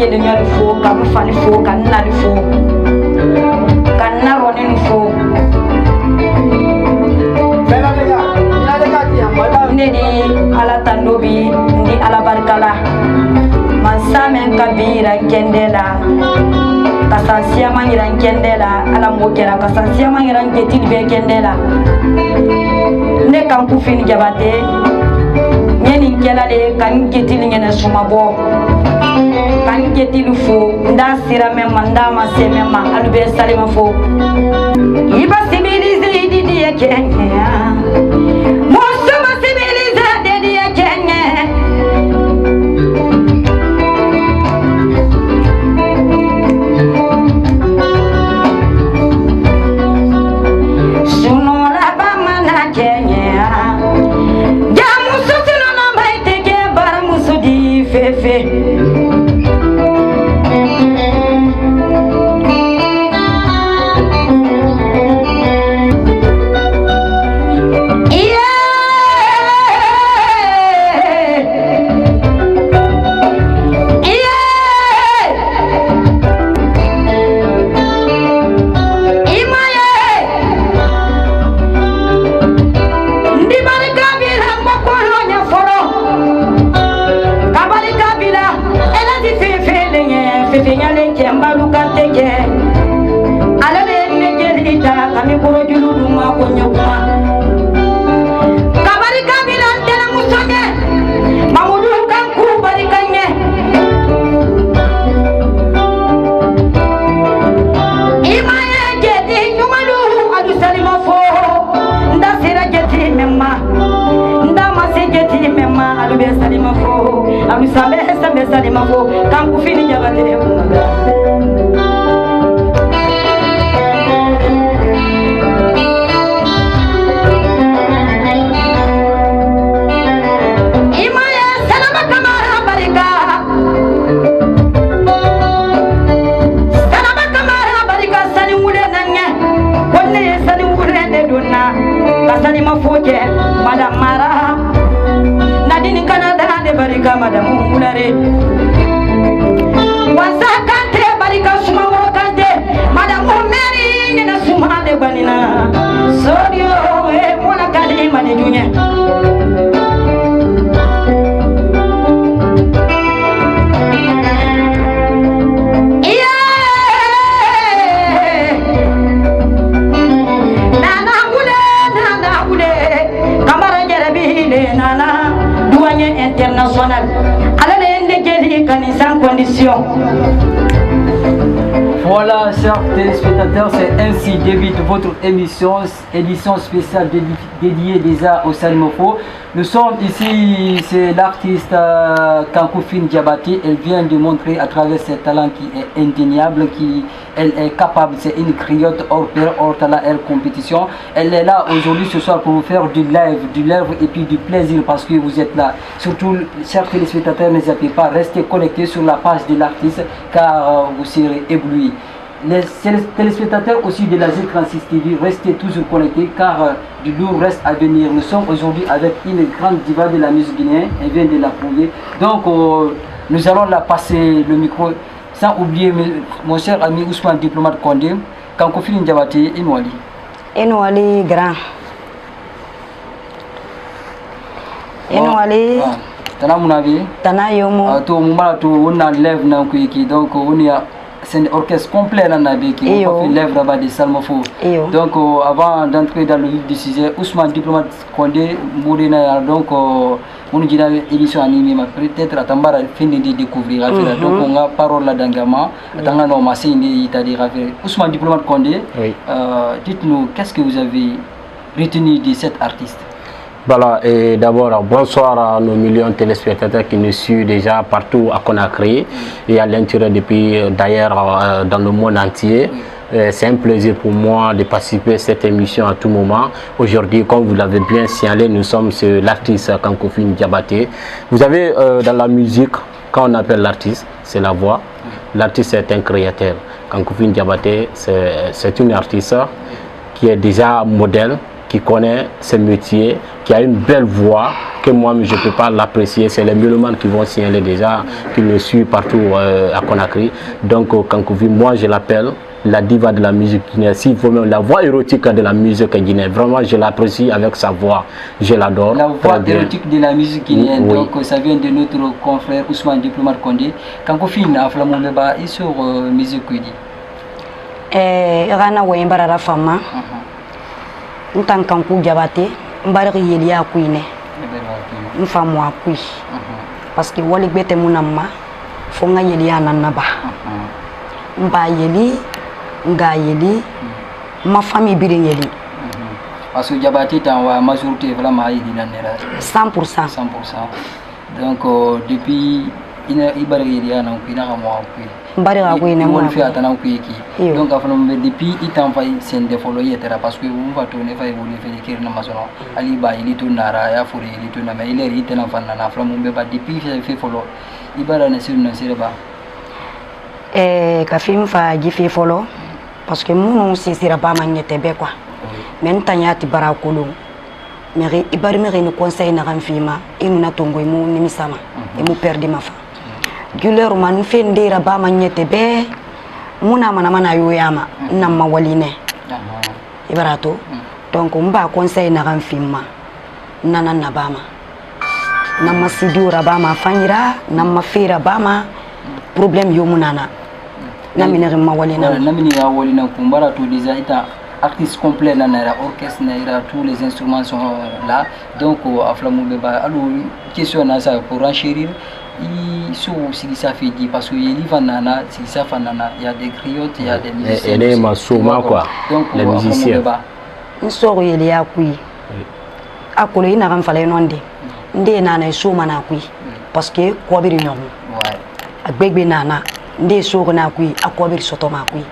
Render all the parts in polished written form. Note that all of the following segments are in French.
jeli nyali fo kam fani fo kan na fo kan na ronin fo Nedi ala tandobi ndi ala barkala mansamen kabira kendela kasansia mangiran kendela ala mokera kasansia mangiran ketil be kendela ne kan ku fini jabate nyeni kelale kan ketil ngene sumabo kan ketil fo nda sira men manda ma se men ma albe salima fo iba sibilize didi kenya Voilà, chers téléspectateurs, c'est ainsi débute votre édition spéciale dédiée déjà au Salimofo. Nous sommes ici, c'est l'artiste Kankoufine Diabaté. Elle vient de montrer à travers ses talents qui est indéniable, elle est capable, c'est une criotte hors pair, hors talent, hors compétition. Elle est là aujourd'hui ce soir pour vous faire du live et puis du plaisir parce que vous êtes là. Surtout, chers téléspectateurs, n'hésitez pas à rester connectés sur la page de l'artiste car vous serez éblouis. Les téléspectateurs aussi de la Z36 TV, restez toujours connectés car du lourd reste à venir. Nous sommes aujourd'hui avec une grande diva de la musique guinéenne, elle vient de la prouver. Donc nous allons la passer le micro sans oublier mon cher ami Ousmane Diplomate Condé, Kankoufine Diabaté, Enouali. Enouali grand. Enouali. Tana munavi. Tana yomo. To mumala to on a lève na kuiki donc on y a c'est un orchestre complet dans la vie qui fait l'œuvre là-bas de Salmofo. Donc avant d'entrer dans le vif du sujet, Ousmane Diplomate Condé Mourina donc on dit dans l'émission animée peut-être à Tambara fin de découvrir donc on a parole là d'engagement dans nos massés c'est-à-dire Ousmane Diplomate Condé. Dites-nous qu'est-ce que vous avez retenu de cet artiste? Voilà, et d'abord bonsoir à nos millions de téléspectateurs qui nous suivent déjà partout à Conakry et à l'intérieur depuis d'ailleurs dans le monde entier. C'est un plaisir pour moi de participer à cette émission à tout moment. Aujourd'hui, comme vous l'avez bien signalé, nous sommes sur l'artiste Kankoufine Diabaté. Vous avez dans la musique, quand on appelle l'artiste, c'est la voix. L'artiste est un créateur. Kankoufine Diabaté, c'est une artiste qui est déjà modèle, qui connaît ce métier, qui a une belle voix, que moi je ne peux pas l'apprécier. C'est les mélomanes qui vont signaler déjà, qui le suivent partout à Conakry. Donc Kankouvi, moi je l'appelle la diva de la musique guinéenne, si vous même la voix érotique de la musique guinéenne. Vraiment, je l'apprécie avec sa voix. Je l'adore. La voix érotique de la musique guinéenne, oui. Donc ça vient de notre confrère Ousmane Diplomate Kondé. Quand on finit, il est sur musique guinéenne. Rana Wembara la femme. En tant qu'Ankou Diabaté, Mbari Yelia Queen. Une femme à qui. Parce que Wally Bete Mounama, Fonga Yelia Nanaba. Mba Yeli. Nga yeli ma famille birin yeli parce que Diabaté dans la majorité vraiment il dit 100%. Donc depuis ibari yeli ana kwina kama mbari ga kwina mo fi atana kwiki donc afalo depuis itan fay sen de follow yetera parce que on va tourner fay voler faire kirna masono ali ba yeli to nara ya furi yeli to na mais il est itena fanna na afalo mo be ba depuis fait follow ibara na sur na sire ba ka film fa gifi follow parce que mon si sera pas magnété be quoi mais ntanyati barakulu mais ibari me ni conseil na ramfima inu na tongo mu ni misama e mu perdi ma fa guleur man fe ndira ba magnété be muna mana yoyama namma waline ibarato donc mba conseil na ramfima nana na bama namma sidura bama fanyira namma fira bama problème yo munana namina walina walina kumbara tout déjà étant artiste complet dans l'orchestre, tous les instruments sont là. Donc, Aflamou Beba, alors, question à ça pour enchérir. Il si ça fait dit parce que il y a des griottes, il y a des musiciens. Et quoi. Donc, les musiciens. Il sort il y a qui. A collé n'a pas fallu non de. Ndé nana souma na qui. Parce que quoi bir non. Ouais. A bébé nana. Ndé sour na qui. A quoi bir sotoma qui.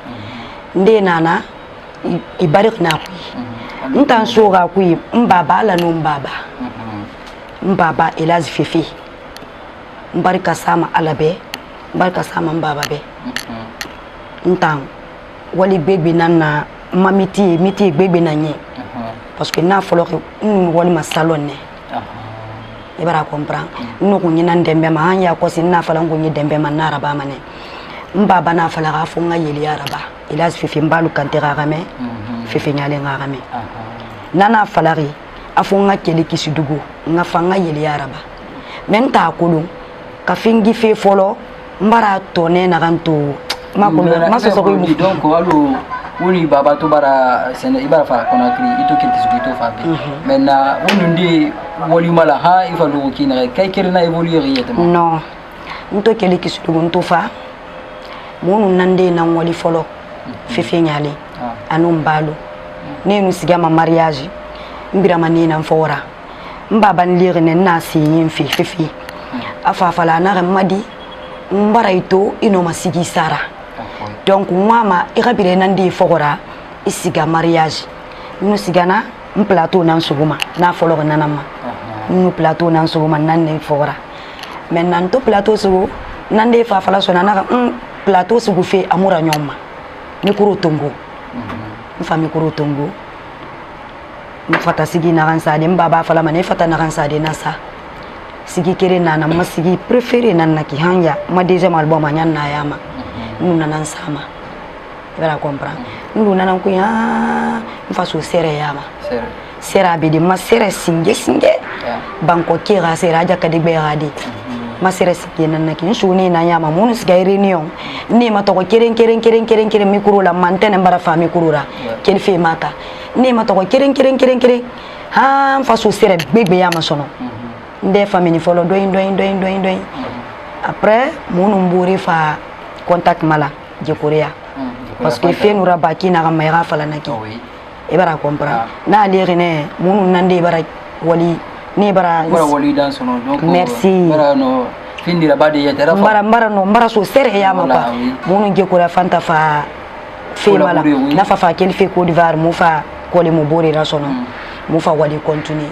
Ndé nana. Ibarik na kui ntan soga kui mbaba la no mbaba elaz fifi mbarika sama alabe mbarika sama mbaba be ntan wali bebe nana mamiti miti bebe nanye parce que na folo wali ma salon ne ibara comprend no ko nyina ndembe ma hanya ko sin na fala ngonyi dembe ma na raba mane mbaba na fala ga funga yeli araba elaz fifi mbalu kantera game fifi nyale ngame nana falari afonga kele kisidugo nga fanga yeli araba menta kulu ka fingi fe folo mbara tone na ganto makolo maso ko donc allo woni baba to bara sen ibara fa Conakry ito kiti to fa be maintenant wonundi woli mala ha ifalo kina kay kirna évoluer yetama non nto kele kisidugo nto fa monu nande na woli folo fifi nyale anum balu nenu sigama mariage mbira manina mfora mbaba nlire na sinyi fifi afa fala na madi mbara ito ino masigi sara donc mama irabire nandi fora isiga mariage nu sigana plateau nan suguma na folo nanama nu plateau nan suguma nanne fora maintenant to plateau sugu nande fa fala sona na plateau sugu fe amura nyoma ni kuro tongo mfami kuro tongo mfata sigi na ransade mbaba fala mane fata na ransade nasa sigi kere nana masigi préféré nana ki hanya ma deuxième album anyan na yama nuna nan sama vera comprendre nuna nan ku ya mfaso sere yama sera be de ma sere singe banko kira sera ja kadi be radi ma sere sigi nana ki shuni na yama munu siga réunion ni ma to ko keren micro la mantene mbara fa micro ra ken fe mata ni ma to ko keren ha mfaso sere bebe yama sono nde famille folo doin après munu mburi fa contact mala je Korea parce que fait nous rabaki na ramaya fala naki e bara comprendre na lirine munu nande bara wali ni bara wali dans son donc merci bara no findira bade yetera mbara so sere ya mapa munu je Korea fanta fa fe mala na fa kel fe Côte d'Ivoire mu fa ko le mo bori rasono mu fa wali continue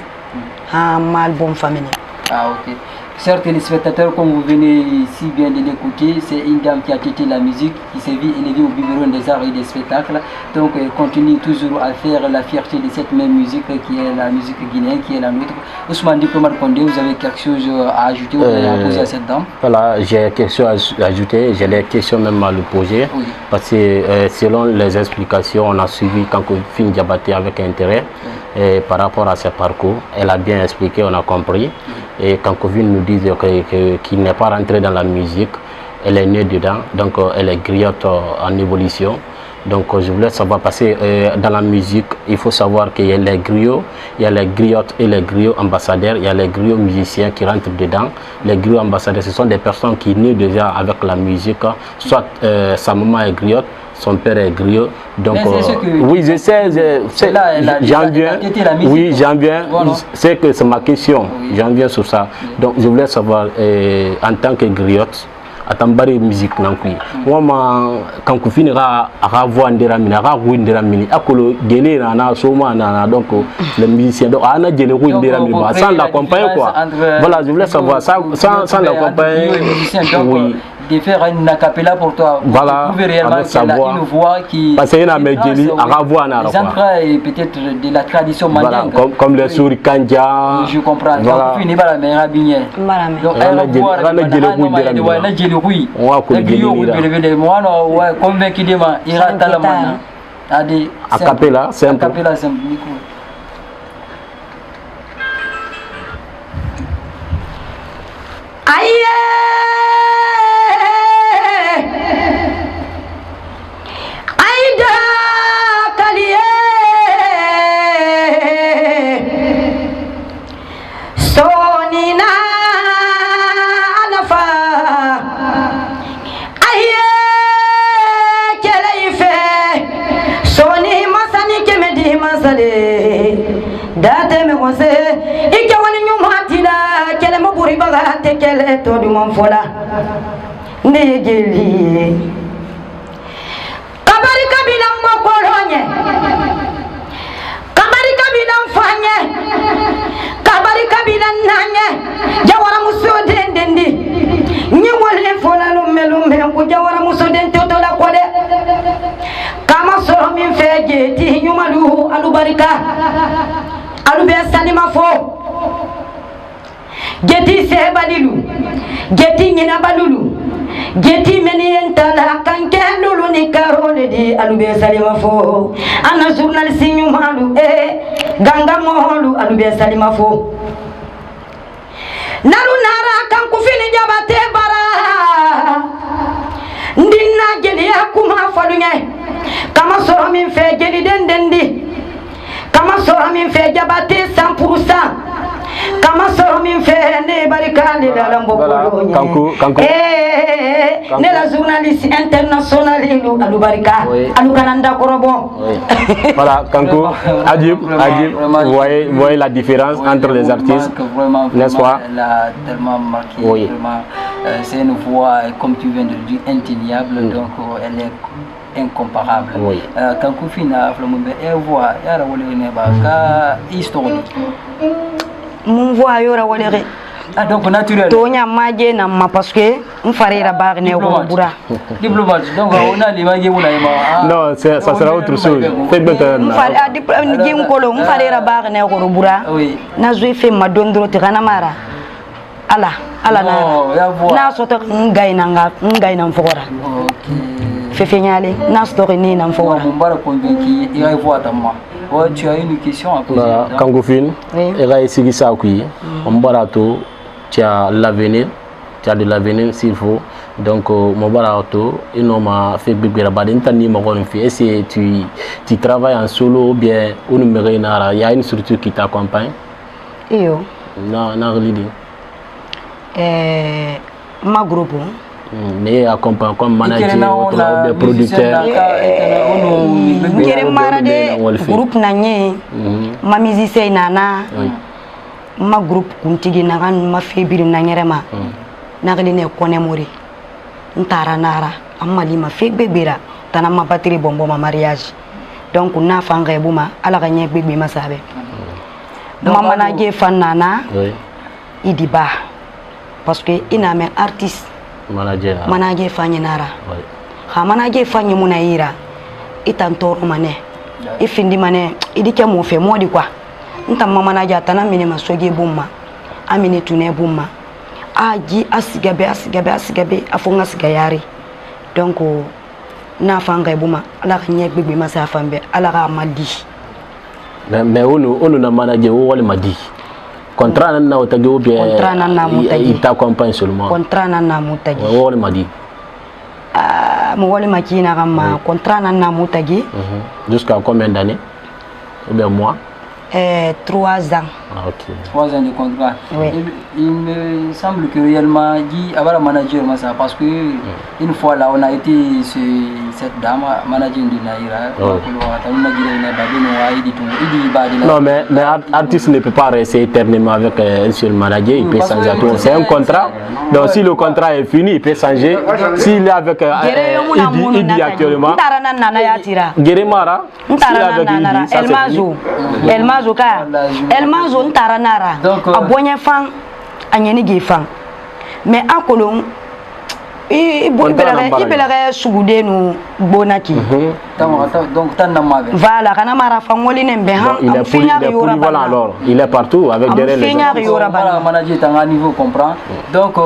ha mal bon famille ok Chers téléspectateurs, comme vous venez si bien de l'écouter, c'est une dame qui a quitté la musique, qui s'est vue élevée au biberon des arts et des spectacles. Donc elle continue toujours à faire la fierté de cette même musique qui est la musique guinéenne, qui est la nôtre. Ousmane Diplomat Condé, vous avez quelque chose à ajouter ou à poser à cette dame? Voilà, j'ai quelque chose à ajouter, j'ai des questions même à le poser. Oui. Parce que selon les explications, on a suivi Kankoufine Diabaté avec intérêt. Et par rapport à ce parcours, elle a bien expliqué, on a compris. Et Kankoufine nous dit qu'il n'est pas rentré dans la musique, elle est née dedans, donc elle est griotte en évolution. Donc je voulais savoir, parce que dans la musique, il faut savoir qu'il y a les griots, il y a les griottes et les griots ambassadeurs, il y a les griots musiciens qui rentrent dedans. Les griots ambassadeurs, ce sont des personnes qui naissent déjà avec la musique, soit sa maman est griotte, son père est griot, donc oui, je sais, j'en viens, oui, j'en viens, c'est que c'est ma question, j'en viens sur ça. Donc je voulais savoir, en tant que griotte, à tambari musique nankui wama Kankoufine ra voix nderamini ra nderamini akolo gele na soma na donc les musiciens donc ana gele nderamini sans l'accompagner quoi. Voilà, je voulais savoir sans l'accompagner, oui, de faire une acapella pour toi. Voilà, avec savoir une voix qui parce qu'il y a Medjeli à voix na et peut-être de la tradition mandingue, voilà, comme les souri kanja. Je comprends. Kankoufine ba la meilleure bignée. Donc elle voix oui, moi convaincu de moi, il rate la main. A cappella, simple. Aïe, Aïda Kalié, Sonina. Date me kose ike wani nyuma tila kele mo buri baga te kele to du mon fola ne geli kabari kabila mo kolonye kabari kabila mfanye kabari kabila nanye jawara muso dendendi nyi wole fola lumbe ko jawara muso den to la kode kama soro min fe jeti nyumalu alubarika alube salima fo geti sebalilu geti nyina balulu geti meniyentala kanke lulu ni karole di alube salima fo ana journaliste nyumalu ganga moholu alube salima fo nalu nara Kankoufine Diabaté bara ndinna geli akuma falunye kama soro min fe geli dendendi kama soro min fe Diabaté 100%, kama soro min fe ne barikande dalam bokolonya ne la journaliste internationale ilu alu barika alu kananda korobo. Voilà, Kankou, Adib, vous voyez la différence entre les artistes, n'est-ce pas? Elle a tellement marqué, oui. C'est une voix, comme tu viens de le dire, indéniable, donc elle est incomparable. Oui. Kankoufine a flambe et voix yara wole ne ba ka histoire. Mon voix yora wole. Ah donc naturel. Tonya maje na ma parce que on ferait la barre ne bura. Diplomate. Donc on a les maje ou la non, ça sera autre chose. Fait maintenant. On ferait diplomate ngi ngolo on ferait la barre ne bura. Oui. Na zui fait ma dondro te kana mara. Ala na soto ngaina mfora. OK. Fefe nyale na story ni na mfora. Mbara convaincu il voit à moi. Ouais, tu as une question à poser. Kankoufine, elle a essayé ça qui mbara to tu as l'avenir, tu as de l'avenir s'il faut. Donc mbara to inoma fait bibira badenta ni magon fi. Est-ce que tu travailles en solo ou bien au numéro nara, il y a une structure qui t'accompagne? Iyo. Na relidi. Ma groupe mais accompagne comme manager ou des producteurs. Ngere mara de groupe nanye ma musicien nana ma groupe kuntigi nagan ma febiri nanyere ma nagli ne kone mori ntara nara amali ma febebira tana ma batterie bombo ma mariage donc na fanga buma ala ganye bebe masabe mama na je fan nana idiba parce que ina men artiste manager fanye nara ha manager fanye munaira itantoro mane ifindi mane idike mo fe modi kwa ntamma manager tana mini masoge bumma amini tune bumma aji asigabe afonga sigayari donc na fanga buma ala kanye gbegbe masa fambe ala ka madi mais onu na manager wo wala madi contrat nan na otagi ou bien contrat nan na mutagi il t'accompagne seulement contrat nan na mutagi wo wala madi mo wala makina kama contrat nan na mutagi jusqu'à combien d'années ou bien mois 3 ans. Ah, ok. 3 ans de contrat. Oui. Il me semble que réellement, dit avoir un manager, parce que une fois là, on a été cette dame, manager de Naïra. Non, mais l'artiste ne peut pas rester éternellement avec un seul manager, il peut changer tout. C'est un contrat. Donc, si le contrat est fini, il peut changer. S'il est avec Idi actuellement. Guérimara. Elmazo ntara nara abonye fan anyeni gefan mais akolon ibelare sugudenu bonaki donc tanamabe voilà kana mara fangoli nembe ha il est polyvalent alors il est partout avec des voilà manager tanga niveau comprend donc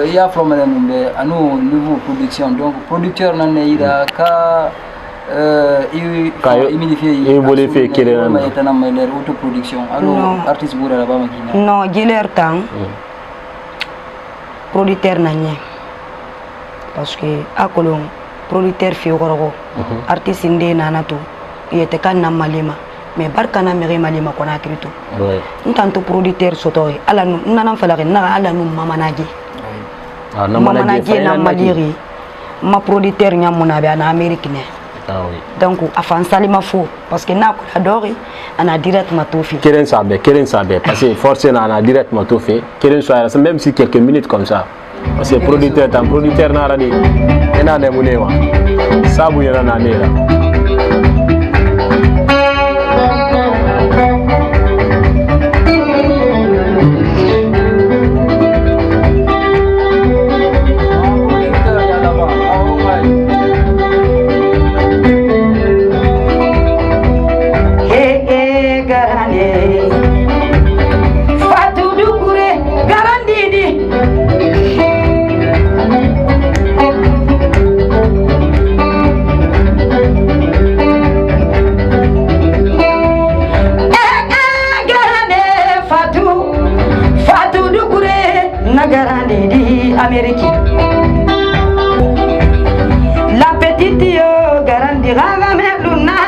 il y a problème à nous niveau production donc producteur nan ira ka il voulait faire autoproduction alors artiste boura là-bas non giler temps producteur nanye parce que akolon producteur fi gorogo artiste inde nanato yete kan na malima mais barkana mere malima kona krito ntanto producteur sotori ala nana falare na ala nu mamanaje na mamanaje na maliri ma producteur nyamuna be na Amérique ne. Ah oui. Donc, à faire salima faux parce que n'a adoré, on a directement tout fait. Kéren sabe, parce que forcément on a directement tout fait. Kéren soit même si quelques minutes comme ça. Parce que producteur n'a rien dit. Et n'a n'aimé moi. Ça vous y en a là. Amérique. La petite yo garandira luna.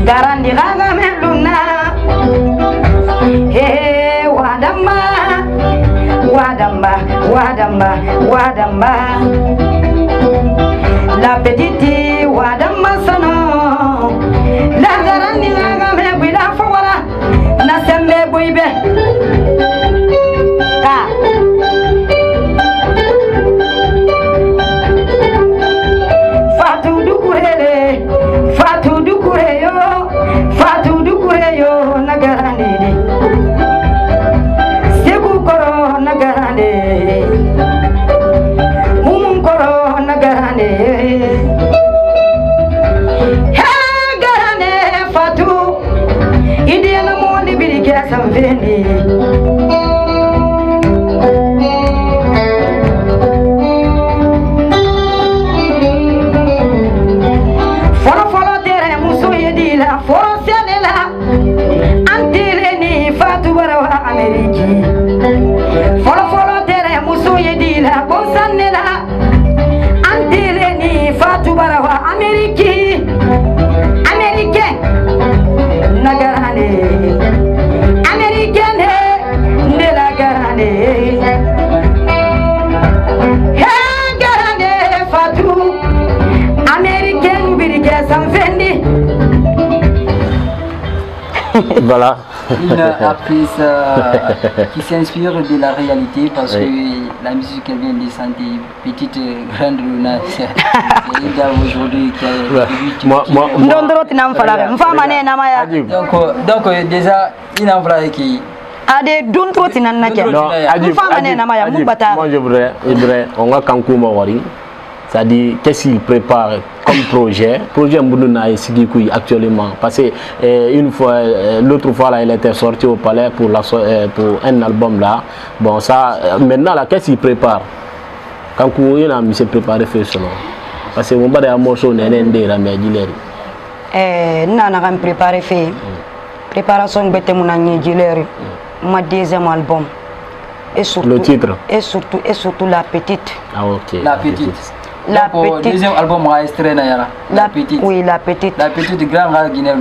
Garandira luna. Hey wadamba. La petite wadamba sano. La garandira me bila fawara. Na sembe boibe. Fatou Doucouré nagarande Sekou koro nagarande Mumum koro nagarande ha garande Fatou idena mo libiri kesam vendi Folo tere muso yedi la konsanne la antele ni Fatou Barawa Ameriki Américain nagarane Américaine ne la garane he garane Fatou Américaine birike samfendi. Voilà. Une actrice qui s'inspire de la réalité parce que la musique qu'elle vient de sentir, petite grande Luna, c'est Ida aujourd'hui qui a donc déjà, il y a qui Ade dun trop tinanake. Non, moi je voudrais, on va Kankouma Wari. C'est-à-dire, qu'est-ce qu'il prépare comme projet? Projet Mbounouna et Sigikoui actuellement. Parce que une fois, l'autre fois, là, il était sorti au palais pour un album là. Bon, ça, maintenant, là, qu'est-ce qu'il prépare? Kankou, il a mis se préparer fait selon. Parce que mon bas de la morceau n'est pas de la médilère. Nana a préparé fait. Préparation de mon gilet. Ma deuxième album. Et surtout, le titre? Et surtout la petite. Ah, ok. La petite. La petite. Deuxième album enregistré Nayara. La petite. Oui, la petite. La petite du grand rare Guinée.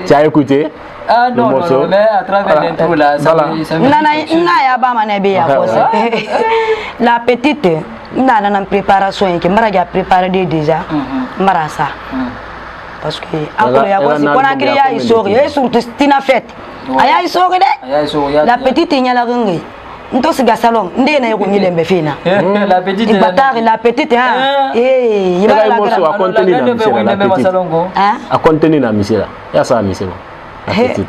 Tu as écouté? Ah non, non, mais à travers l'intro là, ça la petite, nana en préparation et que Maraga préparé déjà. Marasa. Parce que après on a créé une histoire et surtout Tina fête. Aya histoire de la petite il y a la ringue. Nto siga salon ndena yoko nyilembe fina la petite la petite hein il va la a contenu na misela ya sa misela la petite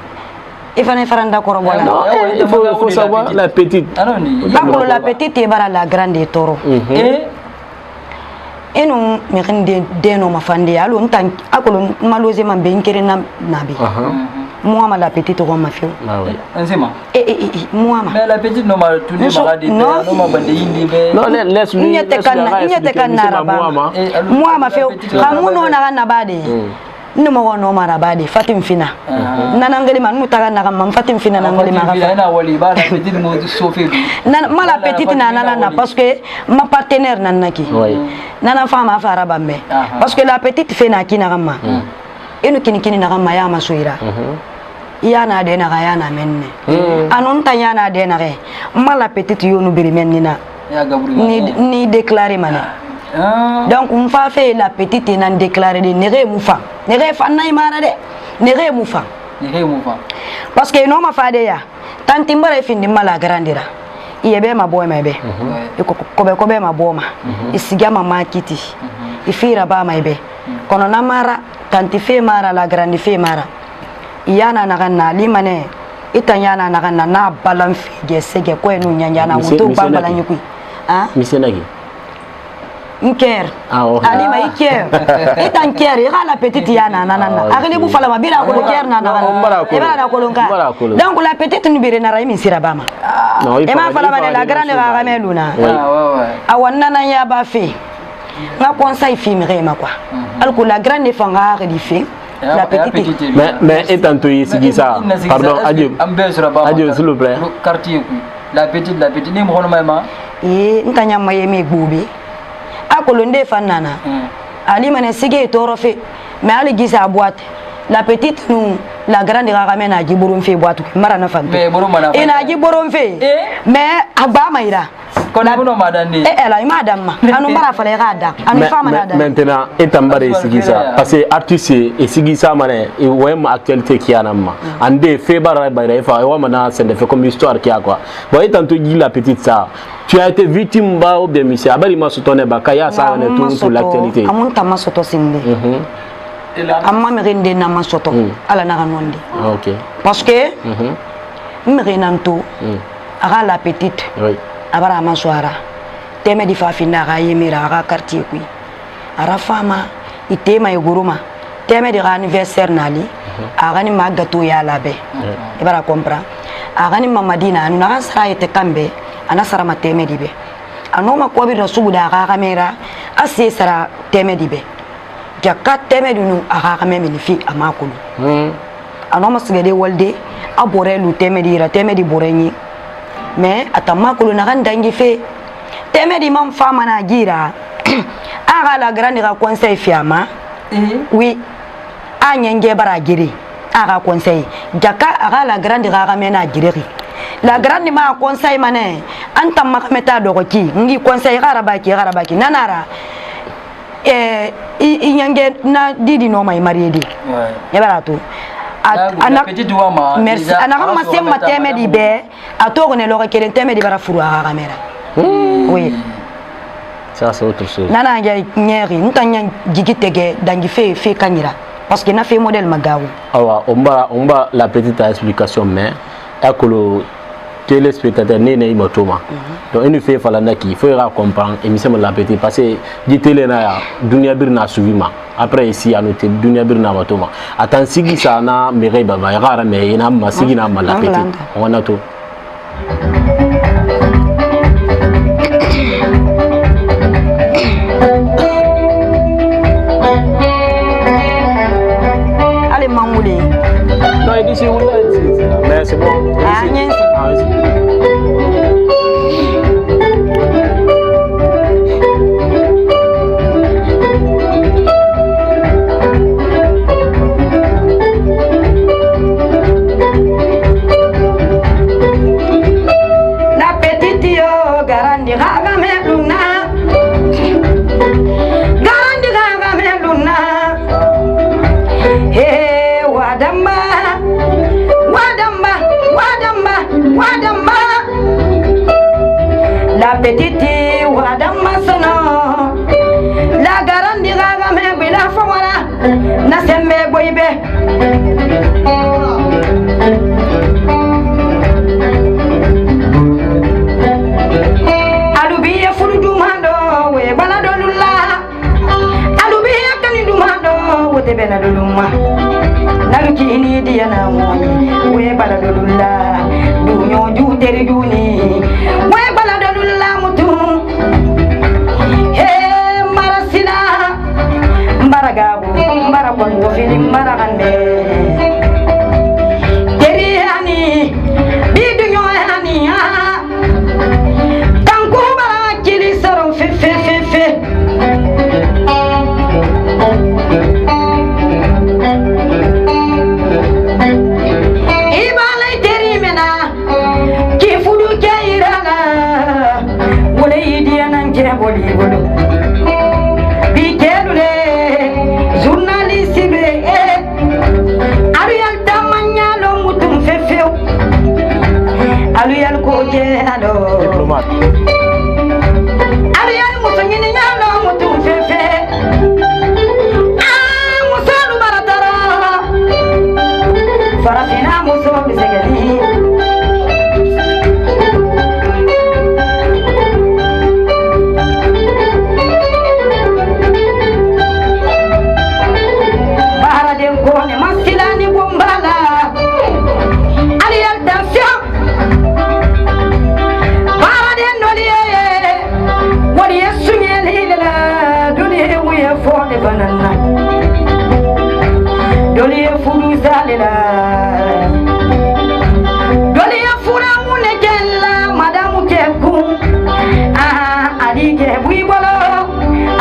il fallait faire un d'accord voilà non il faut savoir la petite bakolo la petite bara la grande toro eno mirinde deno mafande alo ntan akolo maloze mambe nkere na nabi moi la petite roi ma fille ah oui enzema moi mais la petite no ma tout les malades no ma bande indi be non laisse-lui nyete kan naraba moi ma fille kamuno na na bade numo no marabade fatim fina nanangali man mutaga na mam fatim fina nangali ma na wali ba la petite mo sofe nan mala petite na parce que ma partenaire nanaki nana fama fara bambe parce que la petite fait na kina gamma eno kini na gamma ya masuira yana de na ya na menne anon ta yana de na re mala petite yonu birimen ni déclarer mana donc on va faire la petite nan déclarer de nere moufa nere fa nay mara de nere moufa parce que no ma fa de ya tanti mbare fin di mala grandira iyebe ma boy mebe ko be ma boma isiga ma makiti ifira ba mebe kono na mara tanti fe mara la grande fe mara iyana na kana limane itanyana na kana na balan fige sege ko enu nyanya na muto bambala nyukui misenagi Nker. Ali ma iker. Etan ker, ira la petite yana nanana. Akele bu fala mabira ko ker nanana. Eba na kolonka. Donc la petite ni bire na raimi sirabama. E ma fala ba la grande ga meluna. Awanna na ya ba fe. Na conseil film rema quoi. Alors la grande fanga redifé. La petite. Mais étant toi ici ça. Pardon, adieu. Adieu s'il vous plaît. Quartier la petite ni mo hono mama. Ntanya mayeme gbobi. Akolonde fanana ali mané sigé torofe mais ali gisa boîte la petite nous la grande ramène à Djiborom fait boîte marana fan mais borom mana et na Djiborom fait mais aba maïra kona bono madani elle a madame anu mara fale rada anu fama nada maintenant etambare sigisa parce que artiste et sigisa mané et wem actualité qui anama ande fait bara bayra fa wa mana c'est fait comme histoire qui a quoi bon étant tu dis la petite ça tu as été victime ba ou bien monsieur abali masotone ba kaya ça on est tout l'actualité amon ta masoto sinde amma me rende na masoto ala na ranonde OK parce que me renanto ara la petite oui abara maswara teme di fa finda ga yemira ga quartier kui ara fama itema yuguruma teme di anniversaire nali aga ni magato ya labe ibara comprend aga ni mamadina anu na sara ite kambe ana sara mateme dibe anoma ko bi rasugu da ga kamera ase sara teme dibe jakka teme dunu aga kameme ni fi amakulu anoma sigede walde abore lu teme dira teme di borenyi mais atamakulu na kan dangi fe teme di mam fama na gira aga la grande ga conseil fiama oui anyenge bara giri aga conseil jaka aga la grande ga mena gireri la grande ma conseil mané anta makameta dogoki ngi conseil garabaki nanara inyenge na didi no mai mariedi yabaratu ana merci ana ma semma teme di be atoro ne lo kelen teme di bara furu aga kamera oui ça c'est autre chose nana ya nyeri ntanya jigitege dangi fe kanyira parce que na fait modèle magawo awa on va la petite explication mais akolo téléspectateur né né matoma donc il nous fait fala naki il faut comprendre émission la petite parce que dit télé na dunia birna suivima après ici à noter dunia birna matoma atan sigi ça na mere baba yara me ina ma sigi na ma la petite on a tout allez mamoulé non il dit c'est mais c'est bon la petite wadama sono la garandi gaga me bila fawara na sembe boybe alubiya furudu mando we balado lulla alubiya kani dumando wote bena duluma naluki ini dia na moyi we balado lulla dunyo ju teri juni we balado lulla mutu he marasina mbaragabu mbarakondo fili mbaragande teri hani bidunyo hani ha kanku bara kili soro fe fe fe fe bolo bikelule journaliste be arial tamanyalo mutum fefeu arial ko je alo diplomate arial musonyini nyalo mutum fefe musalu baratara farafina muso bisegeli doliye furu zalela doliye fura munekella madamu keku adige buibolo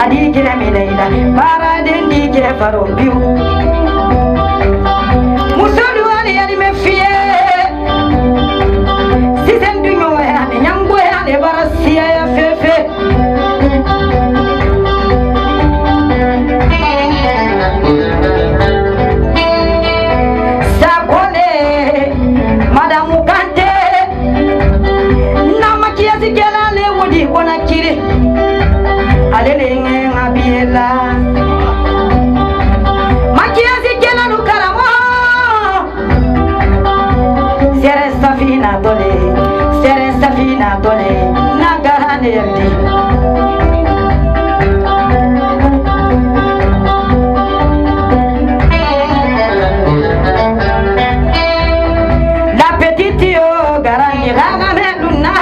adige mileila parade ndige farombiu musolu ali ali mefie sisen dunyo ya nyangwe ya barasia ya fefe alele ngabiela makiazi kela nukaramo sere safina tole nagarane yandi la petite yo garani raga meluna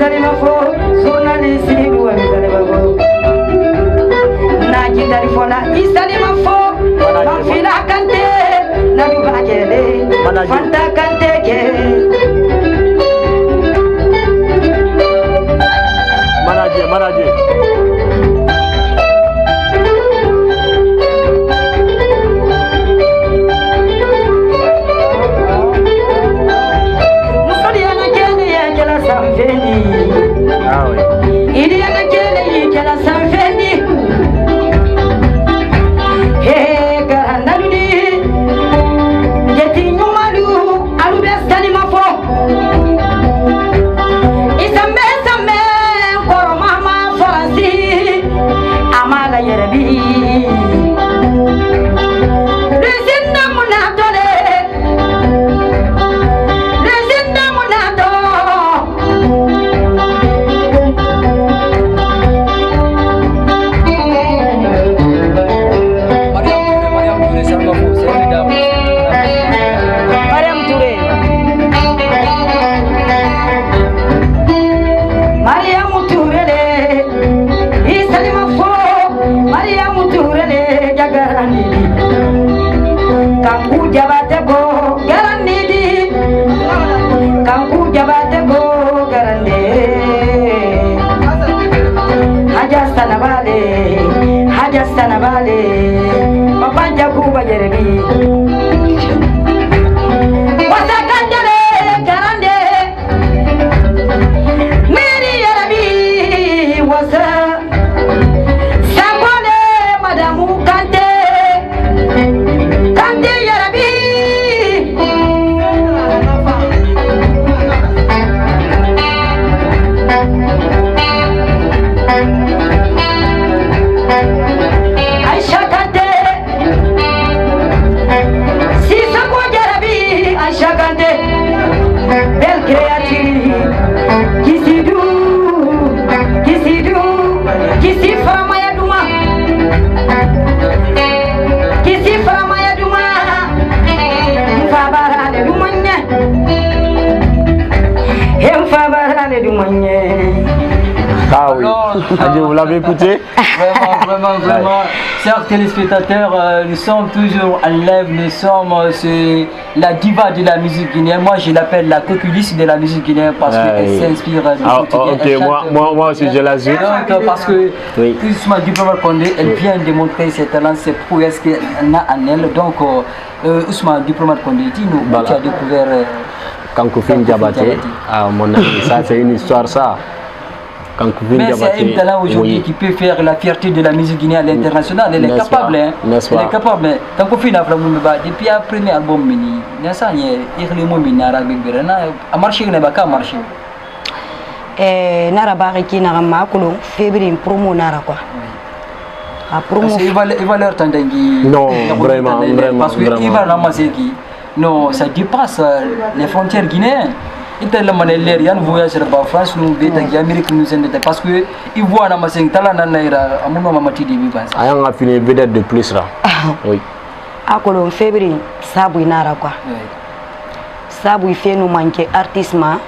Salima fo Fanta Kanteke. Manager. Ah oui. Il y a la gueule qui la sanfendi. Hey, Garandaludi. Getting no malu, Alubestani Mafo. It's a man, Koromama, Franci, Amala Yerebi. Listen, Munatole. Papa Jakuba Yerebi. Wasa Kandere Garande. Mary Yerebi wasa. Sabone Madamu Kante. Kante Yerebi. Belle créature, qui s'y fera Maya Douma, Fabarale Doumanye. Ah oui, adieu, vous l'avez écouté? Vraiment. Chers téléspectateurs, nous sommes toujours en live, nous sommes c'est la diva de la musique guinéenne. Moi, je l'appelle la coculisse de la musique guinéenne parce qu'elle s'inspire de moi aussi, je la suis. Donc, parce que Ousmane Diplomate Condé, elle vient de montrer ses talents, ses prouesses qu'elle a en elle. Donc, Ousmane Diplomate Condé, dis-nous, où tu as découvert Kankoufine Diabaté. Ah, mon ami, ça, c'est une histoire, ça. Mais c'est un talent aujourd'hui qui peut faire la fierté de la musique guinéenne à l'international. Elle est capable. Elle est capable. Quand on fait depuis le premier album, il y a ça, il y a marché, il n'a pas marché. Narabari qui n'a pas février promo nara quoi. Il va leur tendre. Non, vraiment. Parce qu'il va ramasser qui. Non, ça dépasse les frontières guinéennes. Il y a un voyage en France, nous avons Amérique, parce que ils voient dans ma talent à mon maman qui dit il y a un film vedette de plus là. Oui. À Colomb février, ça bouille nara quoi. Ça bouille fait nous manquer artistement.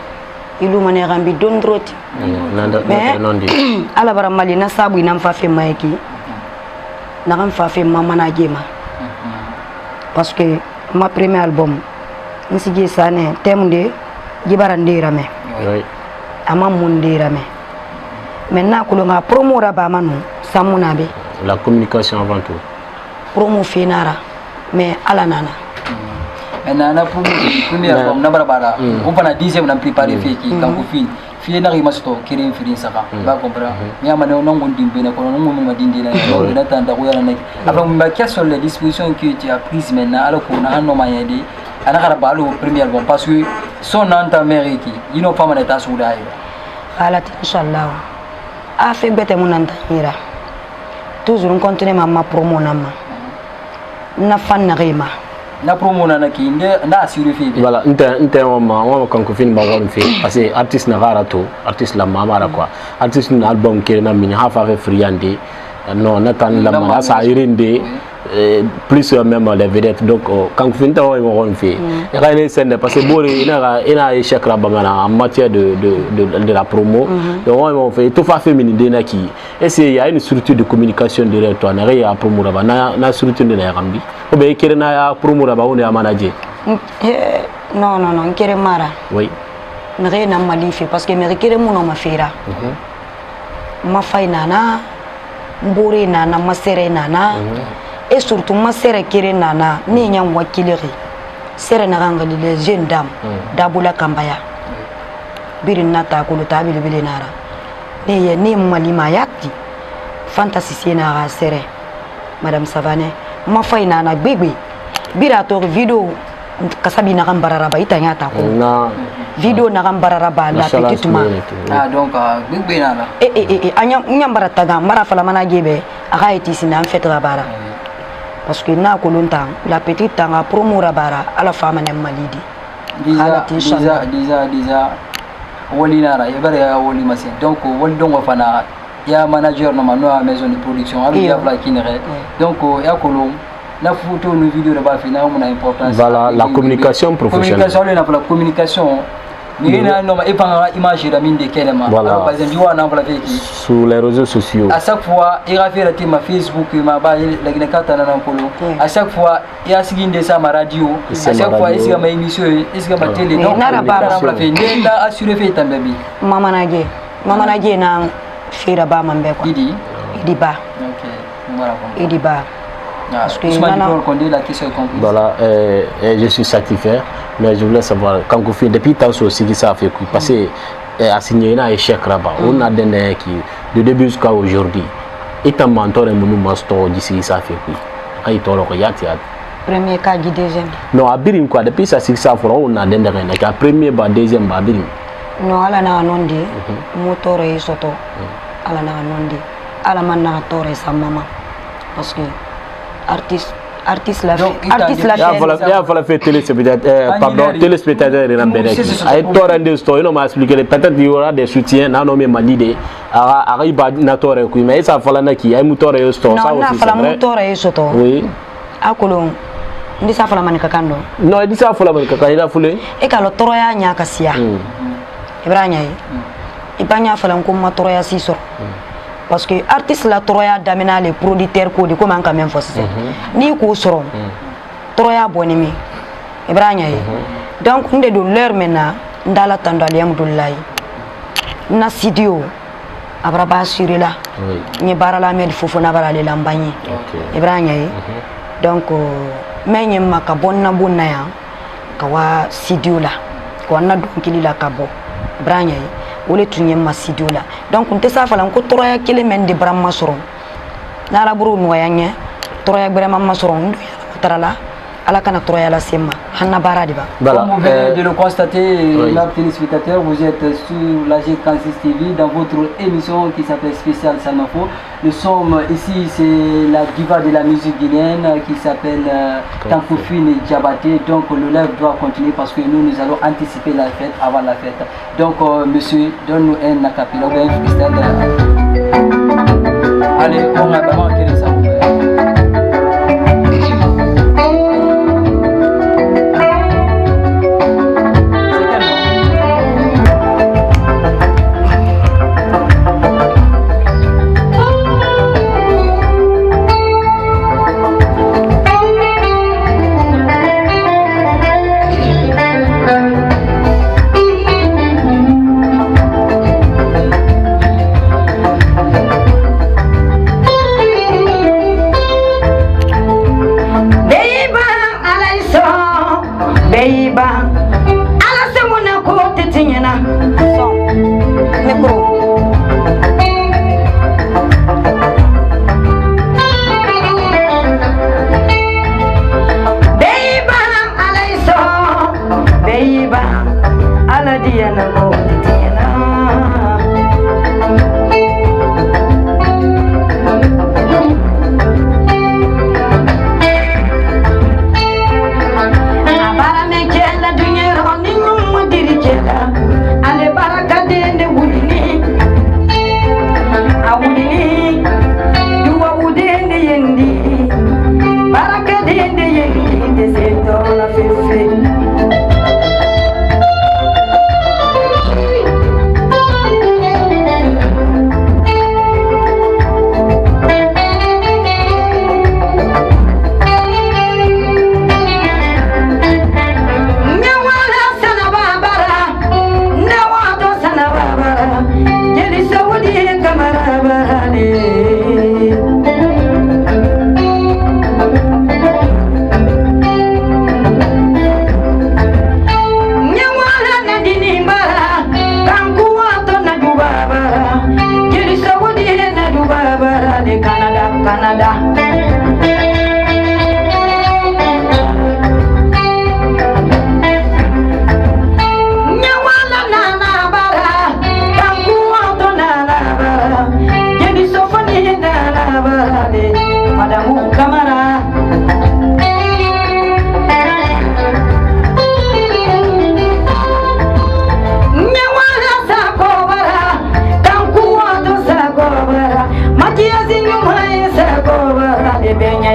Il nous mène à un bidon droit. Mais à la baramalina, ça bouille n'a pas fait maïki. N'a pas fait maman à Gema. Parce que ma premier album, je suis dit ça, thème de Gibarande Rame. Ama Mundi Rame. Maintenant, que l'on a promo Rabamanu, Samunabe. La communication avant tout. Promo Finara, mais à la nana. Maintenant, pour le premier album, Nabarabara, on va la dixième, on a préparé Feki, Kankofine. Fille n'a rien masto, qui est une saka, va comprendre. Mais à mon nom, on dit bien, on m'a dit, on attend d'avoir un. Alors, on m'a cassé sur les dispositions que tu as prises maintenant, alors qu'on a un nom à aider. On a parlé au premier album parce que son nom est américain, il n'a pas mal d'état sous l'air. Allah, Inch'Allah. A fait bête mon antenne. Toujours on continue ma promo nama. Na fan na rima. Na promo na qui na assuré fait. Voilà, on quand on fait une bagarre fait parce que artiste na varato, artiste la mama quoi. Artiste un album qui na mini ha fa friandé. Non, Nathan la mama ça irinde. Plus même les vedettes donc quand vous finissez on fait parce que bon il a échec en matière de la promo donc on fait tout fait féminin qui et c'est il y a une structure de communication derrière toi na promo là na structure de la rambi ou bien qui na promo là on est à manager Non, non, non, kere mara. Oui. Mere na malifi parce que mere kere muno mafira. Ma fay nana, mbore nana, masere nana. Et surtout masere kere nana, ni nyam wakileri. Sere na rangali les jeunes dames, dabula kambaya. Birin nata kulu tabili bile nara. Ni malima yakti. Fantasy na sere. Madame Savane, ma fay nana bébé. Bira to vidéo kasabi na gambararaba itanya ta ko. Na Vidéo na gambararaba la petite ma. Ah donc bébé nana. Anyam barataga mara fala mana gebe aga eti sina en fait rabara. Parce que na ko longtemps la petite tanga promo rabara ala fama na malidi. Déjà woli nara yebare ya woli masin. Donc woli dongo fana ya manager no mano à maison de production avec ya fla kinere. Donc ya kolom la photo nos vidéos là-bas finalement on a importance. Voilà la communication professionnelle. Communication la communication. Ni na no ma epanga image da mine de kelema. Alors par exemple on a la véhicule sur les réseaux sociaux. À chaque fois il a fait la Facebook ma ba la gina kata na kolo. À chaque fois il a signé ça ma radio. À chaque fois il y a ma émission, il y a ma télé. Donc na ba la fait ndela assurer fait tambi. Mama nage na fira ba mambe quoi. Idi ba. OK. Voilà. Idi ba. Parce que la question est comprise. Voilà, je suis satisfait, mais je voulais savoir, quand vous faites depuis tant aussi qui ça fait quoi, parce que à signer un échec là-bas, on a donné qui de début jusqu'à aujourd'hui, et un mentor et mon master d'ici ça fait quoi, il t'en a rien premier cas du deuxième. Non, à Birim quoi, depuis ça c'est ça pour on a donné rien, premier bah deuxième bah Birim. Non, ala na anondi, moteur et soto, ala na anondi, ala man na tore sa maman, parce que artiste la il fallait faire téléspectateur pardon téléspectateur et Bénédicte ay torrent story non m'a expliqué peut-être il y aura des soutiens na no me malide ba na tore ku mais ça fallait na ki ay mutore story ça aussi c'est vrai non na mutore soto oui akolo ndi sa fala manika kando non ndi sa fala manika kando ila fule e kalo toroya nya kasia ibranya ibanya fala ko ma toroya siso parce que artiste la troya damena les producteurs ko di comment quand même forcer ni ko soro troya bonimi ibranya donc ndé do leur maintenant ndala tando alhamdoulilah na studio abraba assurer là ni barala med fofu na barale lambagni ibranya donc menye maka bonna bonna ya kawa studio là ko na donkili la kabo ibranya wole tunye masidio la donc on te sa fala ko toroya kele men de bram masoro na la buru no yanye toroya bram masoro ndo tarala ala kana toroya la sema hanna baradi ba comme vous venez de le constater la téléspectateurs vous êtes sur la G36 TV dans votre émission qui s'appelle Spécial Salmafo. Nous sommes ici, c'est la diva de la musique guinéenne qui s'appelle Tankoufine Diabaté. Donc le live doit continuer parce que nous allons anticiper la fête avant la fête. Donc monsieur, donne-nous un acapella ou un freestyle. Allez, on va vraiment quel ça.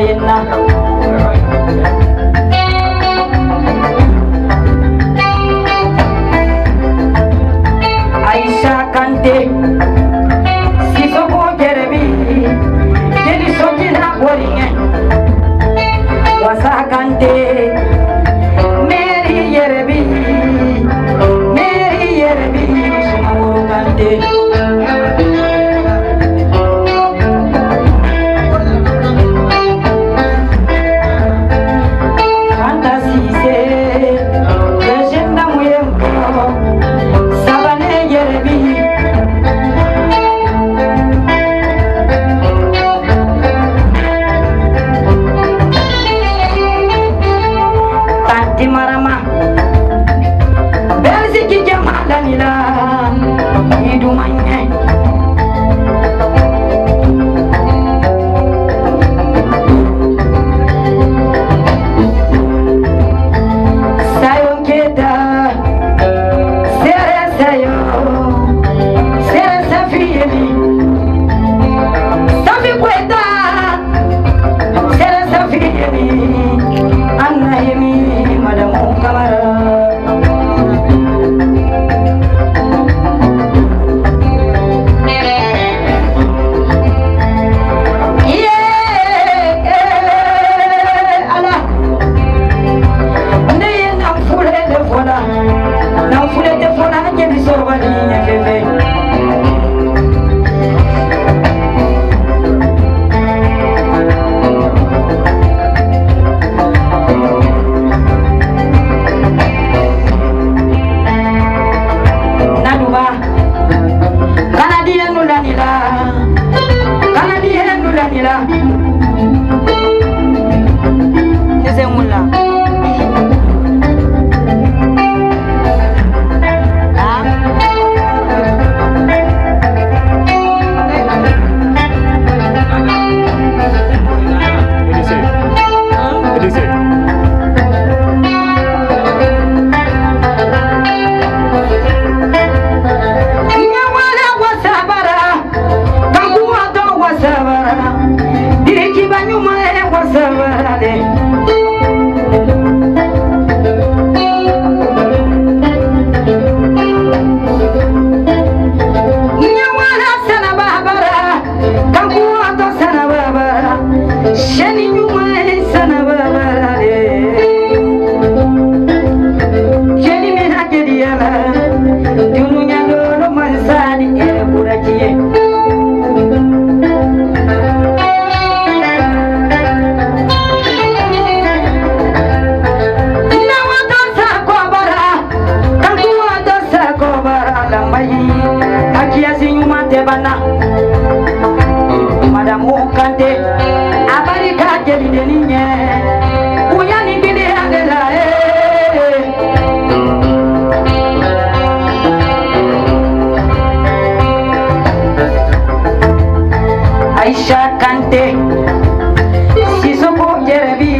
yenna Aisha Kante Sisoko Jerebi Jeli Sokina Boringe Wasa Kante Mary Yerebi Sumaworo Kante Aisha Kante Sisoko Jerebi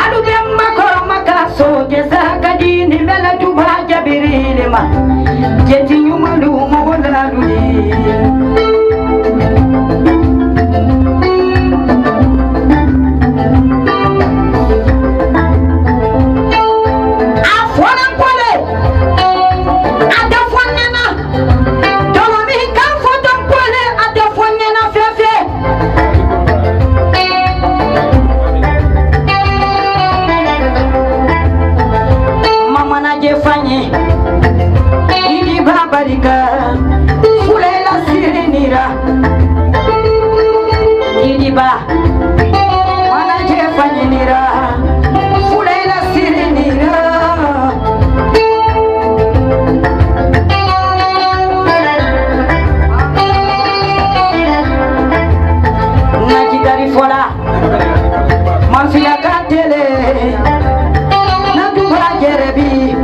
Aduge makoro makaso Jesa kadini mela tuba jabirilima Jeti nyuma lumo wala luli Idiba Mana jefanye nira Fulela siri nira Najidari fola Manfila katele Naduba jerebi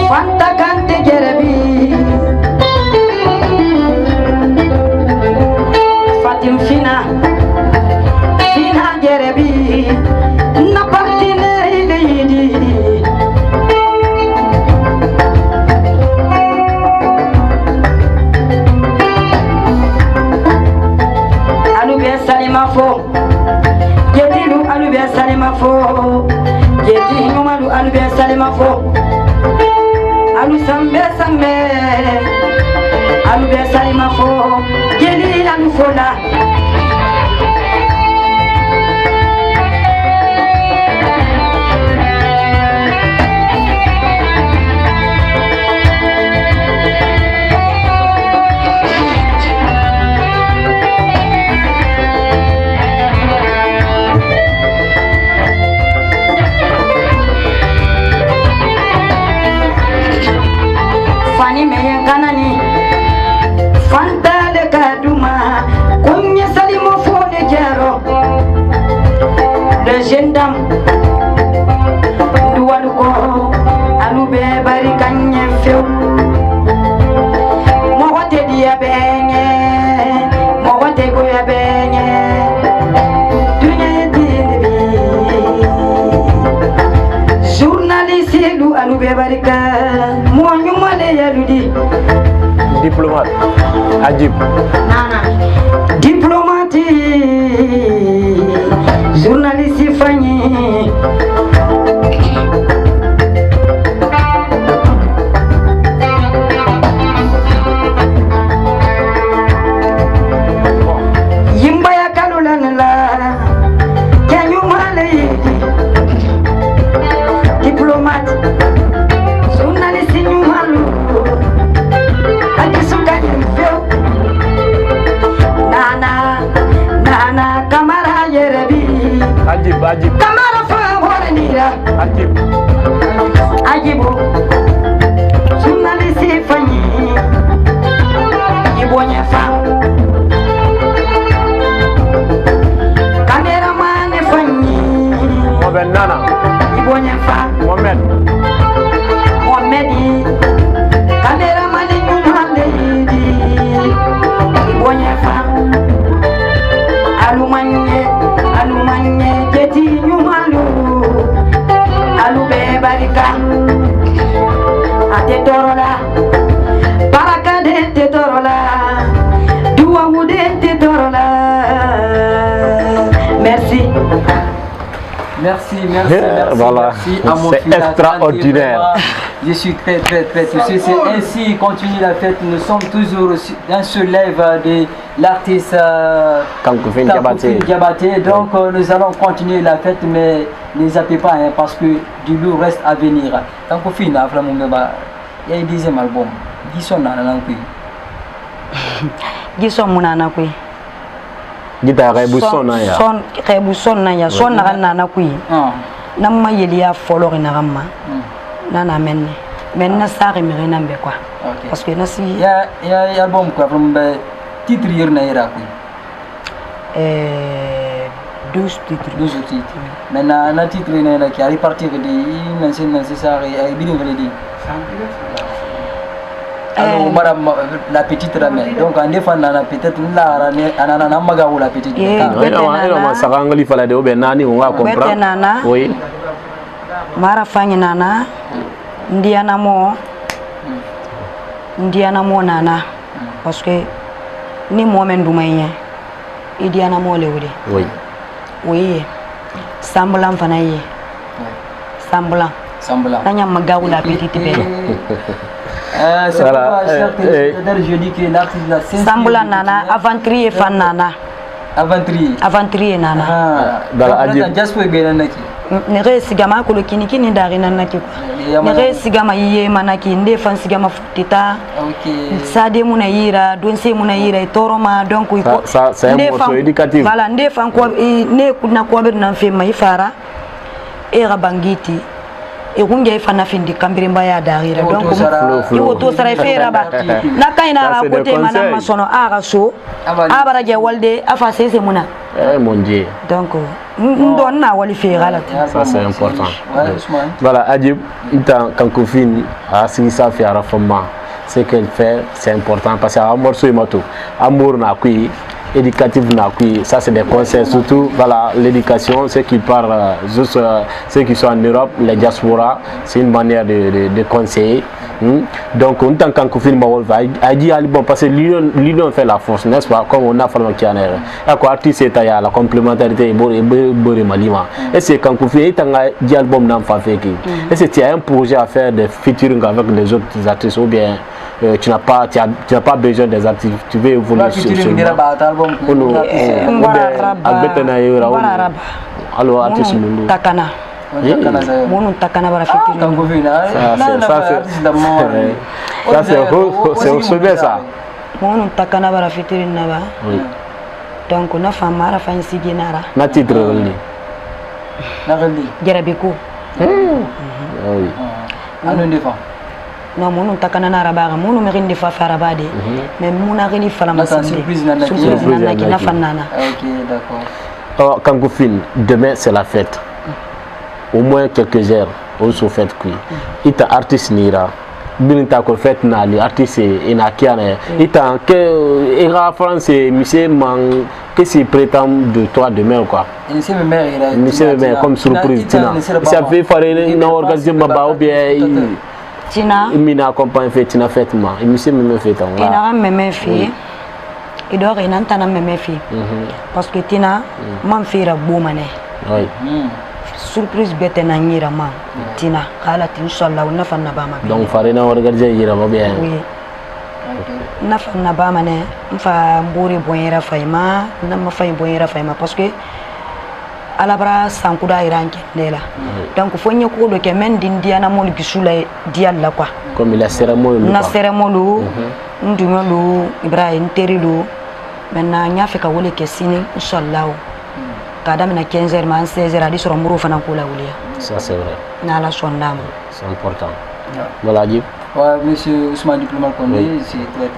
Fanta kante jerebi Fina jerebi Napa salima fo Yedilu alube salima fo Yedi nyumalu alube salima fo Alu sambe sambe alube salima fo Yedi alu fola Fani meyen kanani Fantale kaduma Kunye salimo fone jero Le gendam Duwaluko Alube bari kanye few Mogote diya benye Mogote goya benye Dunye dinibi Journaliste lu alube bari ka Diplomate Adjib Nana Diplomate Journaliste Fanny Yimba ya kalulanala Kenyu malaidi Diplomate Journaliste nyumalu Nana kamara yerebi Adjib kamara fa horenira Adjibu journaliste Fanny Ibonya fa cameraman Fanny Mohamed Nana Ibonya fa Mohamed cameraman nyumaleidi Ibonya fa alumanye jeti nyumalu alube barika ate torola baraka de te torola duwa wude te torola merci Merci voilà. à mon c'est fils extraordinaire. Je suis très touché. C'est ainsi continue la fête. Nous sommes toujours dans ce live de l'artiste Kankoufine Diabaté. Donc nous allons continuer la fête, mais ne zappez pas parce que du lourd reste à venir. Kankoufine a vraiment il y a un deuxième album. Gisson na nankui. Gisson munana kui. Gita rebuson na ya. Son rebuson na ya. Son na nana kui. Namma yelia follow na ramma. Nana menne. Menna sare mi nambe quoi. Parce que nasi ya album quoi from titre yer na ira kui. 12 titres. Mais na titre na qui arrive partir de nansi sare ay bidon di. Alors madame la petite ramée donc en défendant la petite là anana maga ou la petite ma sakangali fala de obenani on va comprendre oui mara fanyi nana ndiana mo nana parce que ni momen dumaya idiana mo lewde oui semblant fanaye semblant nanya maga ou la petite belle c'est pourquoi je dis que l'artiste la semblant nana aventurier fan nana aventurier nana dala Adjib just for benanaki nere sigama ko kinikini dari nanaki nere sigama yiye manaki nde fan sigama futita sade muna yira don se muna yira toroma donc il faut c'est un morceau éducatif voilà nde fan ko ne kuna ko ber nan fe mai fara e rabangiti e kunge fana findi kambiri mbaya darira donc il to sara fera ba na kaina ra ko te mana masono ara so abara je walde afa sese muna mon dieu donc on na wali fera la ça c'est important voilà Adjib inta Kankoufine a sinisa fi ara fama ce qu'elle fait c'est important parce que un morceau imato amour na kui éducatif ça c'est des conseils surtout voilà l'éducation ceux qui parlent juste ceux qui sont en Europe les diasporas c'est une manière de conseiller Donc on tant qu'en confirme a dit bon parce que l'union fait la force, n'est-ce pas, comme on a formé qui en est là quoi artiste c'est la complémentarité et malima et c'est quand confirme tant dit album n'en fait qui et c'est un projet à faire de featuring avec les autres artistes ou bien tu n'as pas besoin des artistes, tu veux évoluer sur alors artiste takana mon takana bara fitiri ça c'est ça mon takana bara fitiri naba donc na fama ara fan siginara na titre na rendi jarabiko oui anu defa non mon takana na rabara mon merinde fa farabade mais mon areli fala masinde surprise na kina fanana. OK d'accord. Alors, quand vous filmez, demain c'est la fête. Au moins quelques heures, on se fait que il est artiste nira. Bien ta ko fête na li artiste et na kiane. Il est en que ira France monsieur man que c'est prétend de toi demain quoi. Monsieur mais comme surprise tina. Ça fait faire une organiser ma ba ou bien tina. Mina accompagne fête tina fête ma. Monsieur me fait en là. Il a même fait. Il doit rien entendre même fille parce que tina m'en fait la boumane oui surprise bête na ngira ma tina kala inshallah na fanna ba ma donc farina organiser yira ba bien oui na fanna ba mané mfa mburi boyera fayma na ma fay boyera fayma parce que alabra sankuda iranke lela donc faut nye ko do ke men din diana mol bisula dialla quoi comme la cérémonie na cérémonie ndumelo ibrahim terilu maintenant nya fe ka wole ke sini inshallah kada mina 15h man 16h adi soro muru fana ko la wuliya ça c'est vrai na la sondam c'est important voilà dit ouais monsieur Ousmane Diplôme Condé je suis très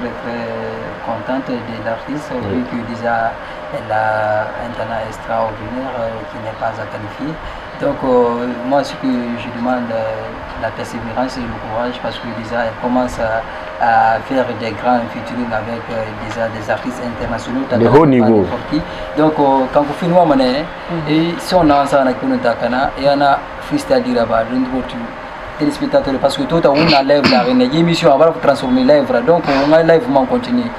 contente de l'artiste vu que déjà elle a un talent extraordinaire qui n'est pas à qualifier. Donc moi ce que je demande la persévérance et le courage parce que déjà elle commence à faire des grands featuring avec déjà des artistes internationaux de haut niveau. Donc quand vous finissez mané et si on a ça avec nous takana et on a freestyle diraba donc téléspectateurs parce que tout on a live là une émission on va transformer live donc on a live on continue.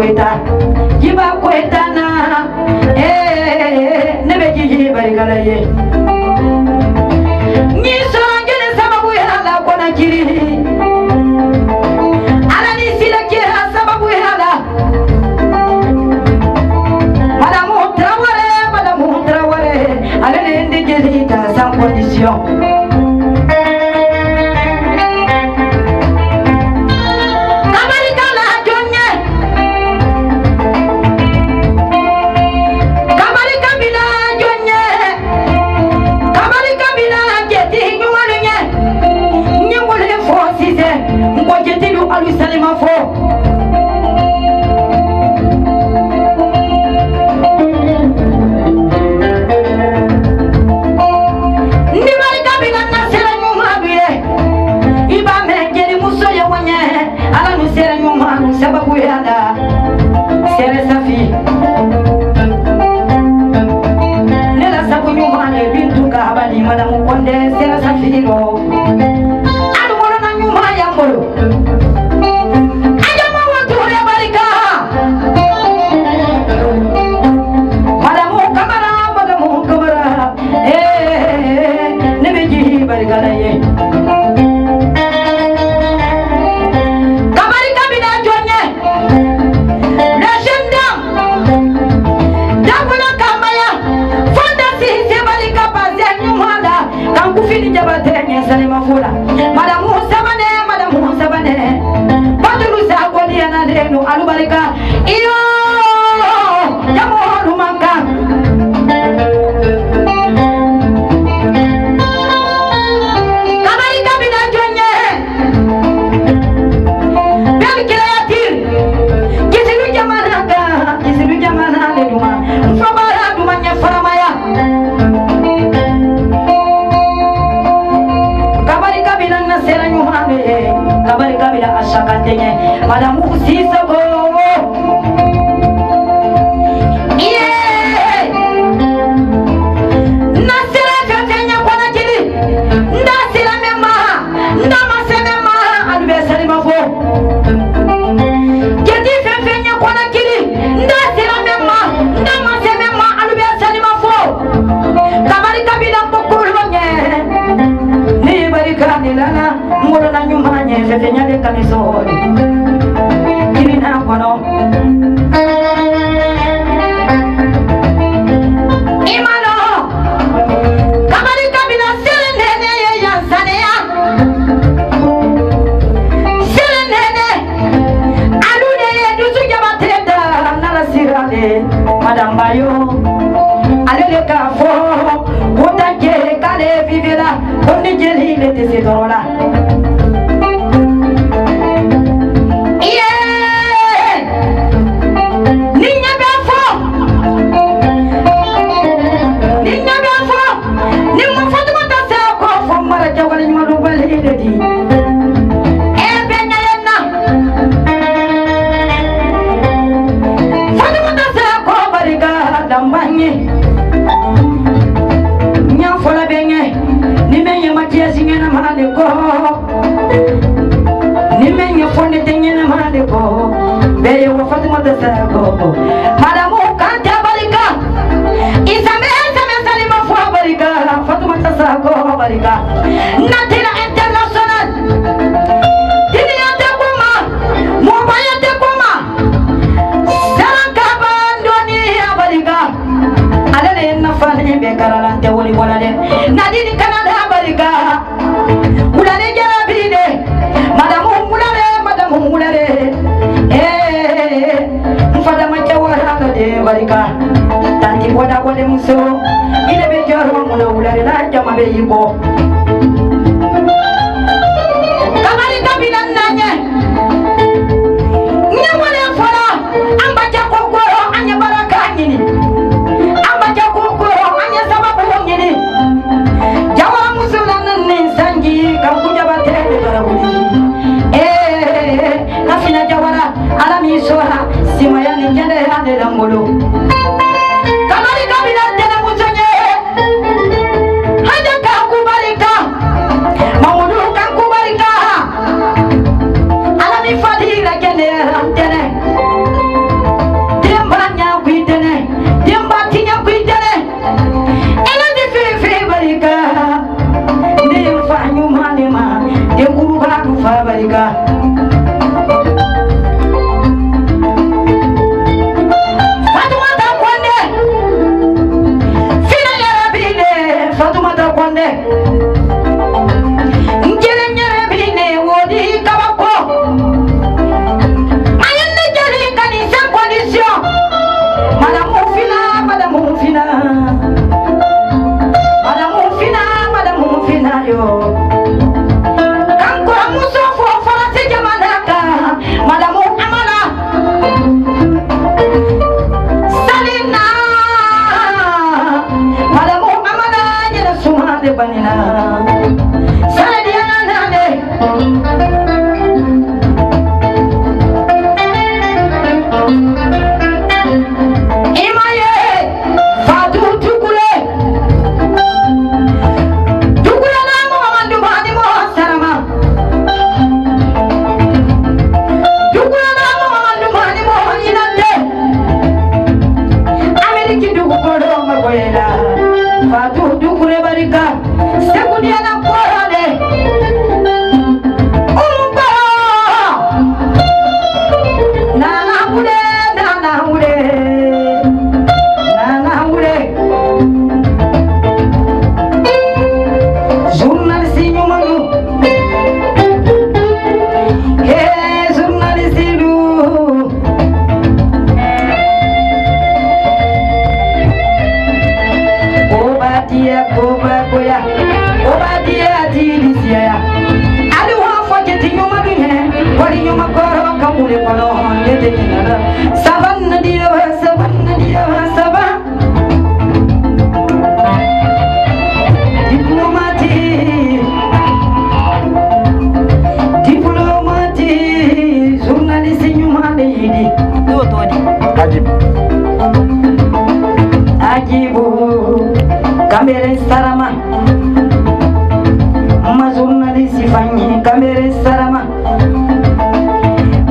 kweta jiba kweta na ne be jiji barikala ye ni sorangene sababu ya la kona kiri ala ni sila kira sababu ya la Madame Traoré ala ne ndi jeli ta sans condition sababu yana sere safi nela sabu nyuma ne bintu ka habali madamu konde sere safi ro adu wala na nyuma ya mbolo ajama watu ya barika madamu kamara nebeji barika na ye kufini jabatenge sale mafula madamu sabane badru zakoni yana denu alubarika iyo jamu lumanga kabarika bina jonye bel kilayatir kisiru jamana le duma mfabara duma nya faramaya sera nyuhane kabari kabila ashakantenge madamu sisago nasira fefenya kwana kili ndasira mema ndamasemema alubesari mafo kedi fefenya kwana kili ndasira mema ndamasemema alubesari mafo kabari kabila mbokulonye ni barika nilana ngolo na nyumanye fefe nyale kamisori kiri na kono imano kabari kabila serenene ye yansanea serenene alude ye dusu jabateda nala sirale madambayo alele kafo utake kale vivela kondi jeli le tesidorola madamu kanta barika isame salima fo barika Fatuma Tasako barika natira international dunia te kuma mobile te kuma saraka bandoni barika alale nafani be karalante woli bolale nadini Canada barika ulale jarabide madamu mulale barika tanti boda bode muso ile be joro muna ulare la jama be yibo kamari kabila nanye nyamale fara amba jako anya baraka nyini amba jako anya sababu nyini jawa musula nan sangi kakuja batele barabudi nafina jawara alami soha simayani jende hande dangolo kamari kabila tena mutonye haja kakubarika mamudu kakubarika alami fadila jende hande Kamere sarama ma journaliste fanyi kamere sarama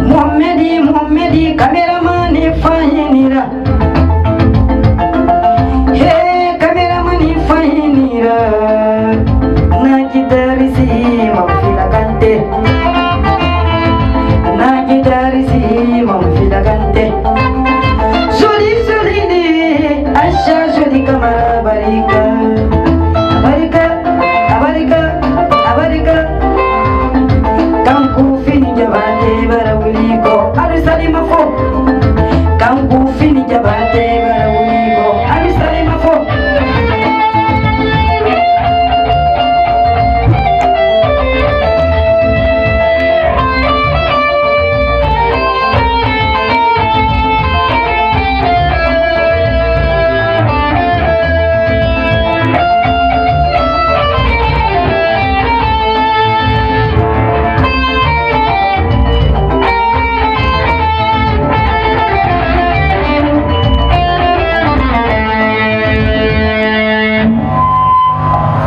Mohamedi cameraman fanyi nira he cameraman fanyi nira na gitarisi mafila kante joli ni asha joli kamara barika kanku fini jabate barawuliko alisalima fo kanku fini jabate barawuliko alisalima fo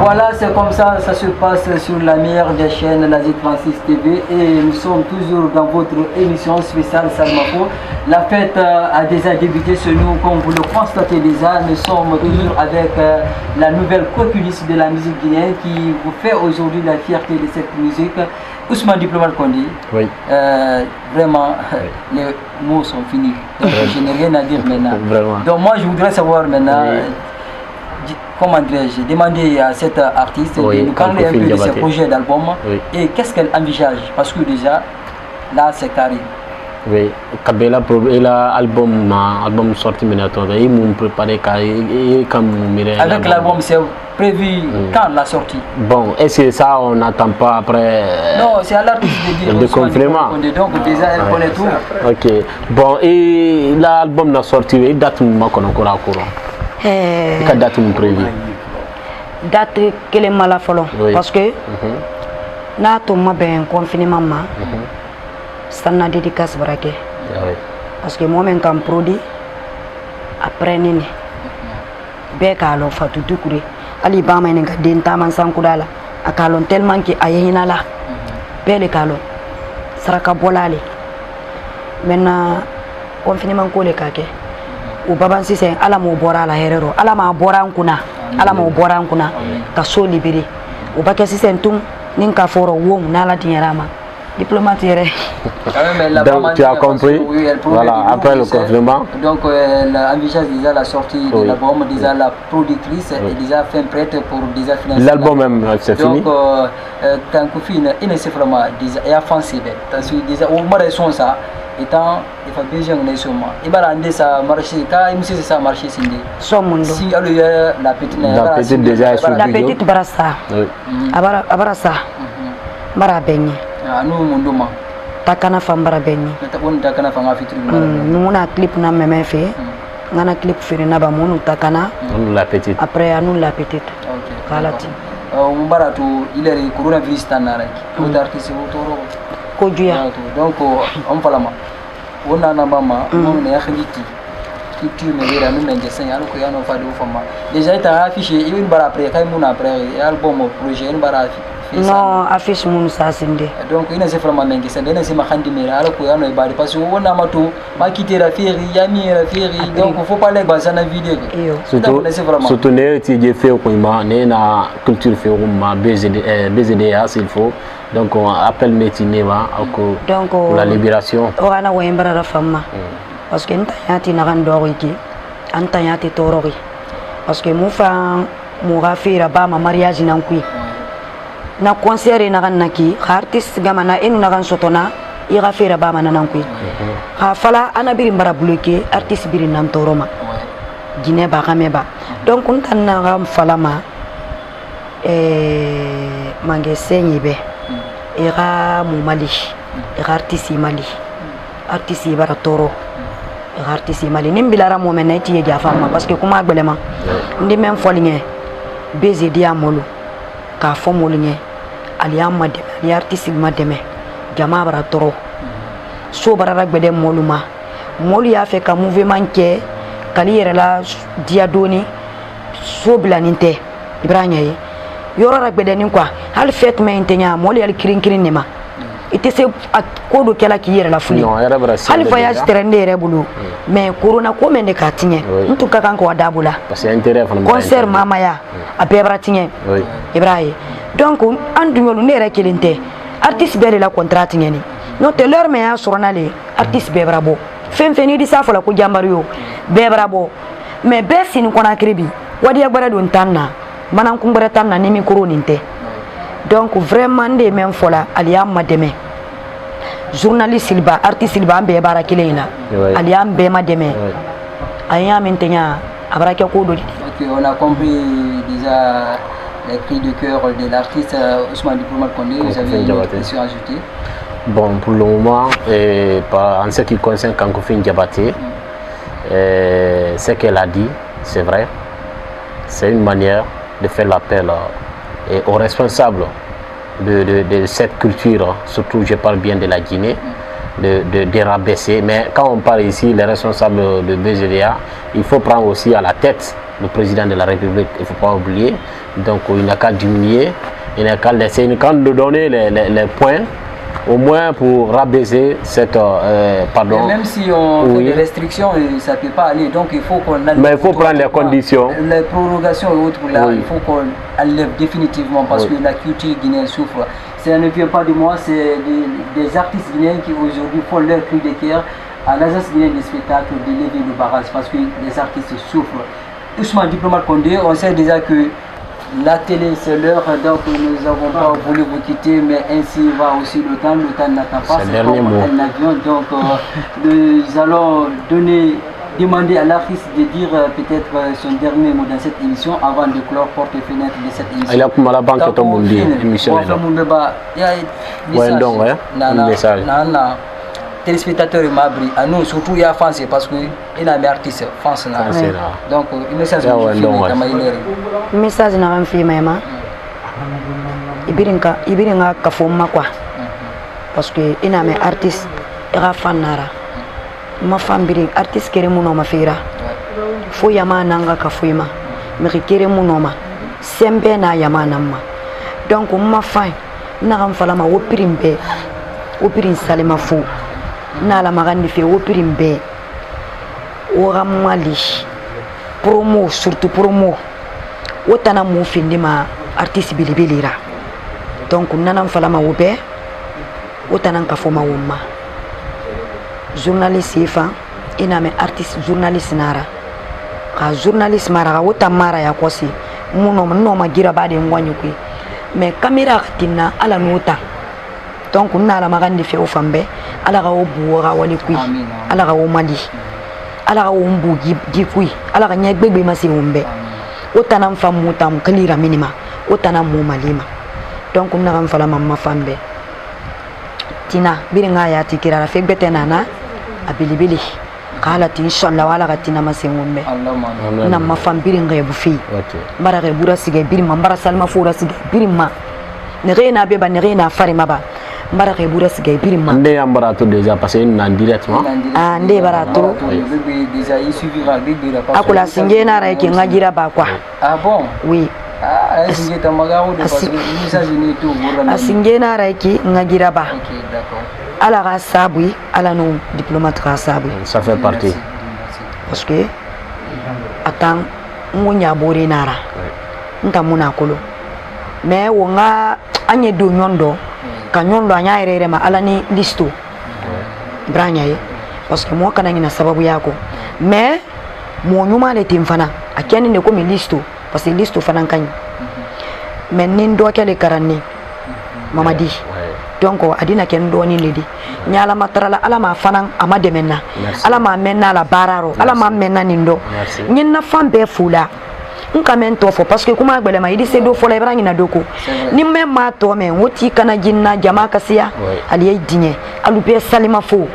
Voilà, c'est comme ça se passe sur la meilleure des chaînes, la Z36 TV, et nous sommes toujours dans votre émission spéciale Salmafo. La fête a déjà débuté chez nous, comme vous le constatez déjà. Nous sommes toujours avec la nouvelle co-culisse de la musique guinéenne qui vous fait aujourd'hui la fierté de cette musique. Ousmane Diplomate Condé. Oui. Vraiment, oui. Les mots sont finis. Donc, je n'ai rien à dire maintenant. Vraiment. Donc moi, je voudrais savoir maintenant... Oui. Comment dirais-je, demander à cette artiste de nous parler un peu de ses projets d'album et qu'est-ce qu'elle envisage, parce que déjà, là, c'est carré. Oui, Kabela album sorti maintenant, il m'a préparé comme avec l'album, c'est prévu quand la sortie? Bon, et c'est ça, on n'attend pas après. Non, c'est à l'artiste de dire. De confirmation. Donc déjà, elle connaît tout. Ok. Bon, et l'album n'a sorti, il date encore à courant. Quelle date est prévue? Date qu'elle est mal follow parce que n'a tout ma ben confinement ça n'a dédicace braqué parce que moi même quand produit après nini bekalo fatu tukuri ali ba mai nga den taman san kudala akalon tellement ki ayina la bele kalon saraka bolale maintenant confinement ko le kake o baban sisen ala mo bora la herero ala ma bora nkuna ka so libéré o bake sisen tum nin ka foro wom na la tinyarama diplomate yere. Donc tu as compris, voilà, après le confinement. Donc elle envisage déjà la sortie de l'album, déjà la productrice est déjà fin prête pour déjà financer. L'album même c'est fini. Donc quand Koufine il ne sait vraiment déjà et avancé parce que déjà au moins son ça étant il faut bien gérer sur moi. Il va rendre ça marché quand il me sait ça marché sindé. Si la petite déjà sur la petite barassa. Abarassa. Bara benye. Nous mondoma. Takana fambara benye. Takana fanga fitri. Nous on a clip na même fait. On a clip fait na ba monu takana. La petite. Après à nous la petite. OK. Kalati. Mbara to il est coronavirus tanara. Tout artiste autoro. Kojuya. Donc on parle ma. On a na mama, on est khiti. Culture mais là nous mais dessin alors que y a no fa de fama. Déjà il a affiché il bara après quand mon après album projet il bara non affiche mon ça sindé donc il ne sait vraiment mais c'est ne sait ma khandi mais alors que y a no bari parce que on a mato ma quitter la féerie yami la féerie donc faut pas les baser na vidéo surtout ne ti je fait ko ma ne na culture fait ma BZDA s'il faut donc on appelle métier va pour la libération on a wembara la femme parce que ntayati nagan doriki antayati torori parce que mu fa mu rafira ba ma mariage nan kui na concert nagan naki artiste gamana enu nagan sotona i rafira ba ma nan kui ha fala anabiri mbara bloqué artiste biri nan toroma Guinée ba kameba donc on tan nagan fala ma mange senyibe ira mu mali ira artiste mali artiste bara toro artiste mali nimbilara mo men nayti ya fama parce que kuma gbelema ndi men folinge bezi dia molu ka fomolinge ali amma de ali artiste ma deme jama bara toro so bara ragbede moluma molu ya fe ka mouvement ke kali yere la dia doni so blaninte ibrahima yi yoro ragbede ni quoi hal fête mais intenya molu ya kirin nima ite se kodo kala ki yere la fuli hal voyage trende rebulu mais corona ko men de katinye ntu ka kan ko wadabula parce que intérêt concert mama ya a bebra tinye ibrahima donc andu nyolu ne re kelinte artiste bele la contrat tinye ni no te leur mais ya soronale artiste bebra bo feni di safola ko jambario bebra bo mais besini kona kribi wadi agbara don tanna manan kungbara tanna ni micro ninte donc vraiment des même fola aliam mademe journaliste silba artiste silba ambe bara kilena aliam be mademe aya mentenya abraka ko do. OK, on a compris déjà les cris de cœur de l'artiste Ousmane Diplomat Condé. Vous avez une question à ajouter? Bon, pour le moment, en ce qui concerne Kankoufin Diabaté, ce qu'elle a dit, c'est vrai. C'est une manière de faire l'appel aux responsables de cette culture, surtout je parle bien de la Guinée, de rabaisser. Mais quand on parle ici, les responsables de BZDA, il faut prendre aussi à la tête le président de la République, il ne faut pas oublier. Donc il n'a qu'à diminuer, il n'a qu'à laisser, de donner les points, au moins pour rabaisser cette... pardon. Et même si on fait des restrictions, ça ne peut pas aller. Donc il faut qu'on... Mais il faut prendre les conditions. Les prorogations et autres, là, il faut qu'on enlève définitivement parce que la culture guinéenne souffre. Ça ne vient pas de moi, c'est des artistes guinéens qui aujourd'hui font leur cri de cœur à l'agence guinéenne des spectacles de lever le barrage parce que les artistes souffrent. Ousmane Diplomate Condé, on sait déjà que la télé c'est l'heure, donc nous n'avons pas voulu vous quitter, mais ainsi va aussi le temps n'attend pas, c'est comme un avion, donc nous allons demander à l'artiste de dire peut-être son dernier mot dans cette émission avant de clore porte et fenêtre de cette émission. Il y a comme la banque de mon émission. Il y a un message. Téléspectateurs et Mabri, à nous surtout il y a France parce que il a des artistes France là. Donc le message le message n'a rien fait même. Ibiringa kafoma quoi. Parce que il a mes artistes era fanara. Ma femme biring artiste kere muno ma fira. Fo yama nanga kafuima. Mais kere muno ma. Sembe na yama namma. Donc ma femme na ram fala ma wopirimbe. Wopirin salema fou. Nala magandi fe wopirimbe o ramali promo surtout promo wotana mo findima artiste bilibilira donc nanam falama wobe wotana ka foma wumma journaliste fa ina me artiste journaliste nara ka journaliste mara wota mara ya kosi muno no magira bade ngwanyu ku mais caméra tinna ala nota donc nala magandi fe o fambe ala ga obuwa wali kui ala ga o mali ala ga o mbu gi ala ga nyegbegbe masi umbe otana mfamu tam kalira minima otana mu malima donc na ram fala mamma fambe tina biringa ya tikira la fegbete nana abilibili kala tin inshallah wala ga tina masi umbe na mafam biringa bufi mara ga bura sige birima mara salma fura sige birima ne rena beba ne rena farima ba Mbarake bura sigay birima ndé ambarato déjà passé en directement ndé barato déjà il suffira bibira pas akula singena ra ki ngagira ba quoi. Ah bon? Oui. Singe tamagawo de parce que message ni tout burana singena ra ki ngagira ba. OK, d'accord. Ala ga sabui ala no diplomate ga sabui ça fait partie parce que attends munya bore nara ntamuna kolo mais wonga anye do nyondo kanyondo anya erere ma alani listo branya ye parce que moi kana ngina sababu yako mais mo nyuma le timfana akeni ne ko mi listo parce que listo fana kanyi mais nin do kele karani mamadi donc adina ken do ni ledi nyala matrala ala ma fana ama demenna ala ma menna la bararo ala ma menna nindo nyina fambe fula nka men to fo parce que kuma gbele ma idi se do fo la ibra ngina doko ni men ma to men woti kana jinna jama kasiya ali ay dinye alu be salima fo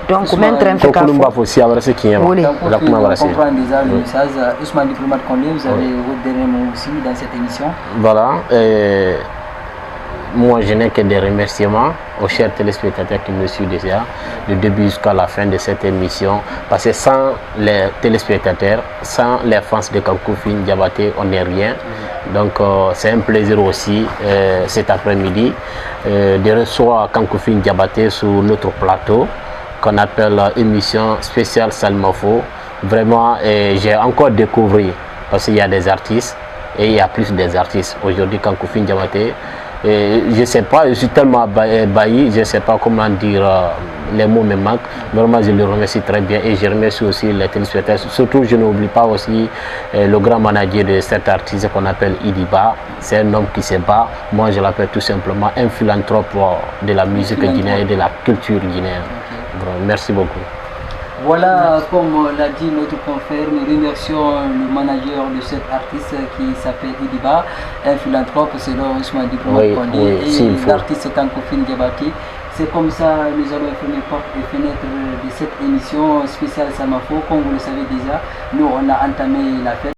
donc men train fait ka fo si avoir ce qui est la kuma voilà c'est comprendre déjà le message Ousmane Diplomate Condé, vous avez votre dernier mot aussi dans cette émission. Voilà, moi je n'ai que des remerciements aux chers téléspectateurs qui me suivent déjà du début jusqu'à la fin de cette émission, parce que sans les téléspectateurs, sans les fans de Kankoufin Diabaté, on n'est rien. Donc c'est un plaisir aussi cet après-midi de recevoir Kankoufin Diabaté sur notre plateau qu'on appelle émission spéciale Salmafo. Vraiment, j'ai encore découvert, parce qu'il y a des artistes et il y a plus des artistes aujourd'hui Kankoufin Diabaté. Je ne sais pas, je suis tellement bailli, je ne sais pas comment dire, les mots me manquent. Vraiment, je le remercie très bien et je remercie aussi les téléspectateurs. Surtout, je n'oublie pas aussi le grand manager de cet artiste qu'on appelle Idiba. C'est un homme qui se bat. Moi, je l'appelle tout simplement un philanthrope de la musique guinéenne et de la culture guinéenne. Merci beaucoup. Voilà, comme l'a dit notre confrère, nous remercions le manager de cet artiste qui s'appelle Idiba, un philanthrope selon Ousmane Diplomate Condé, et l'artiste Kankoufin Diabaté. C'est comme ça que nous allons fermer porte et fenêtre de cette émission spéciale Salmafo. Comme vous le savez déjà, nous on a entamé la fête.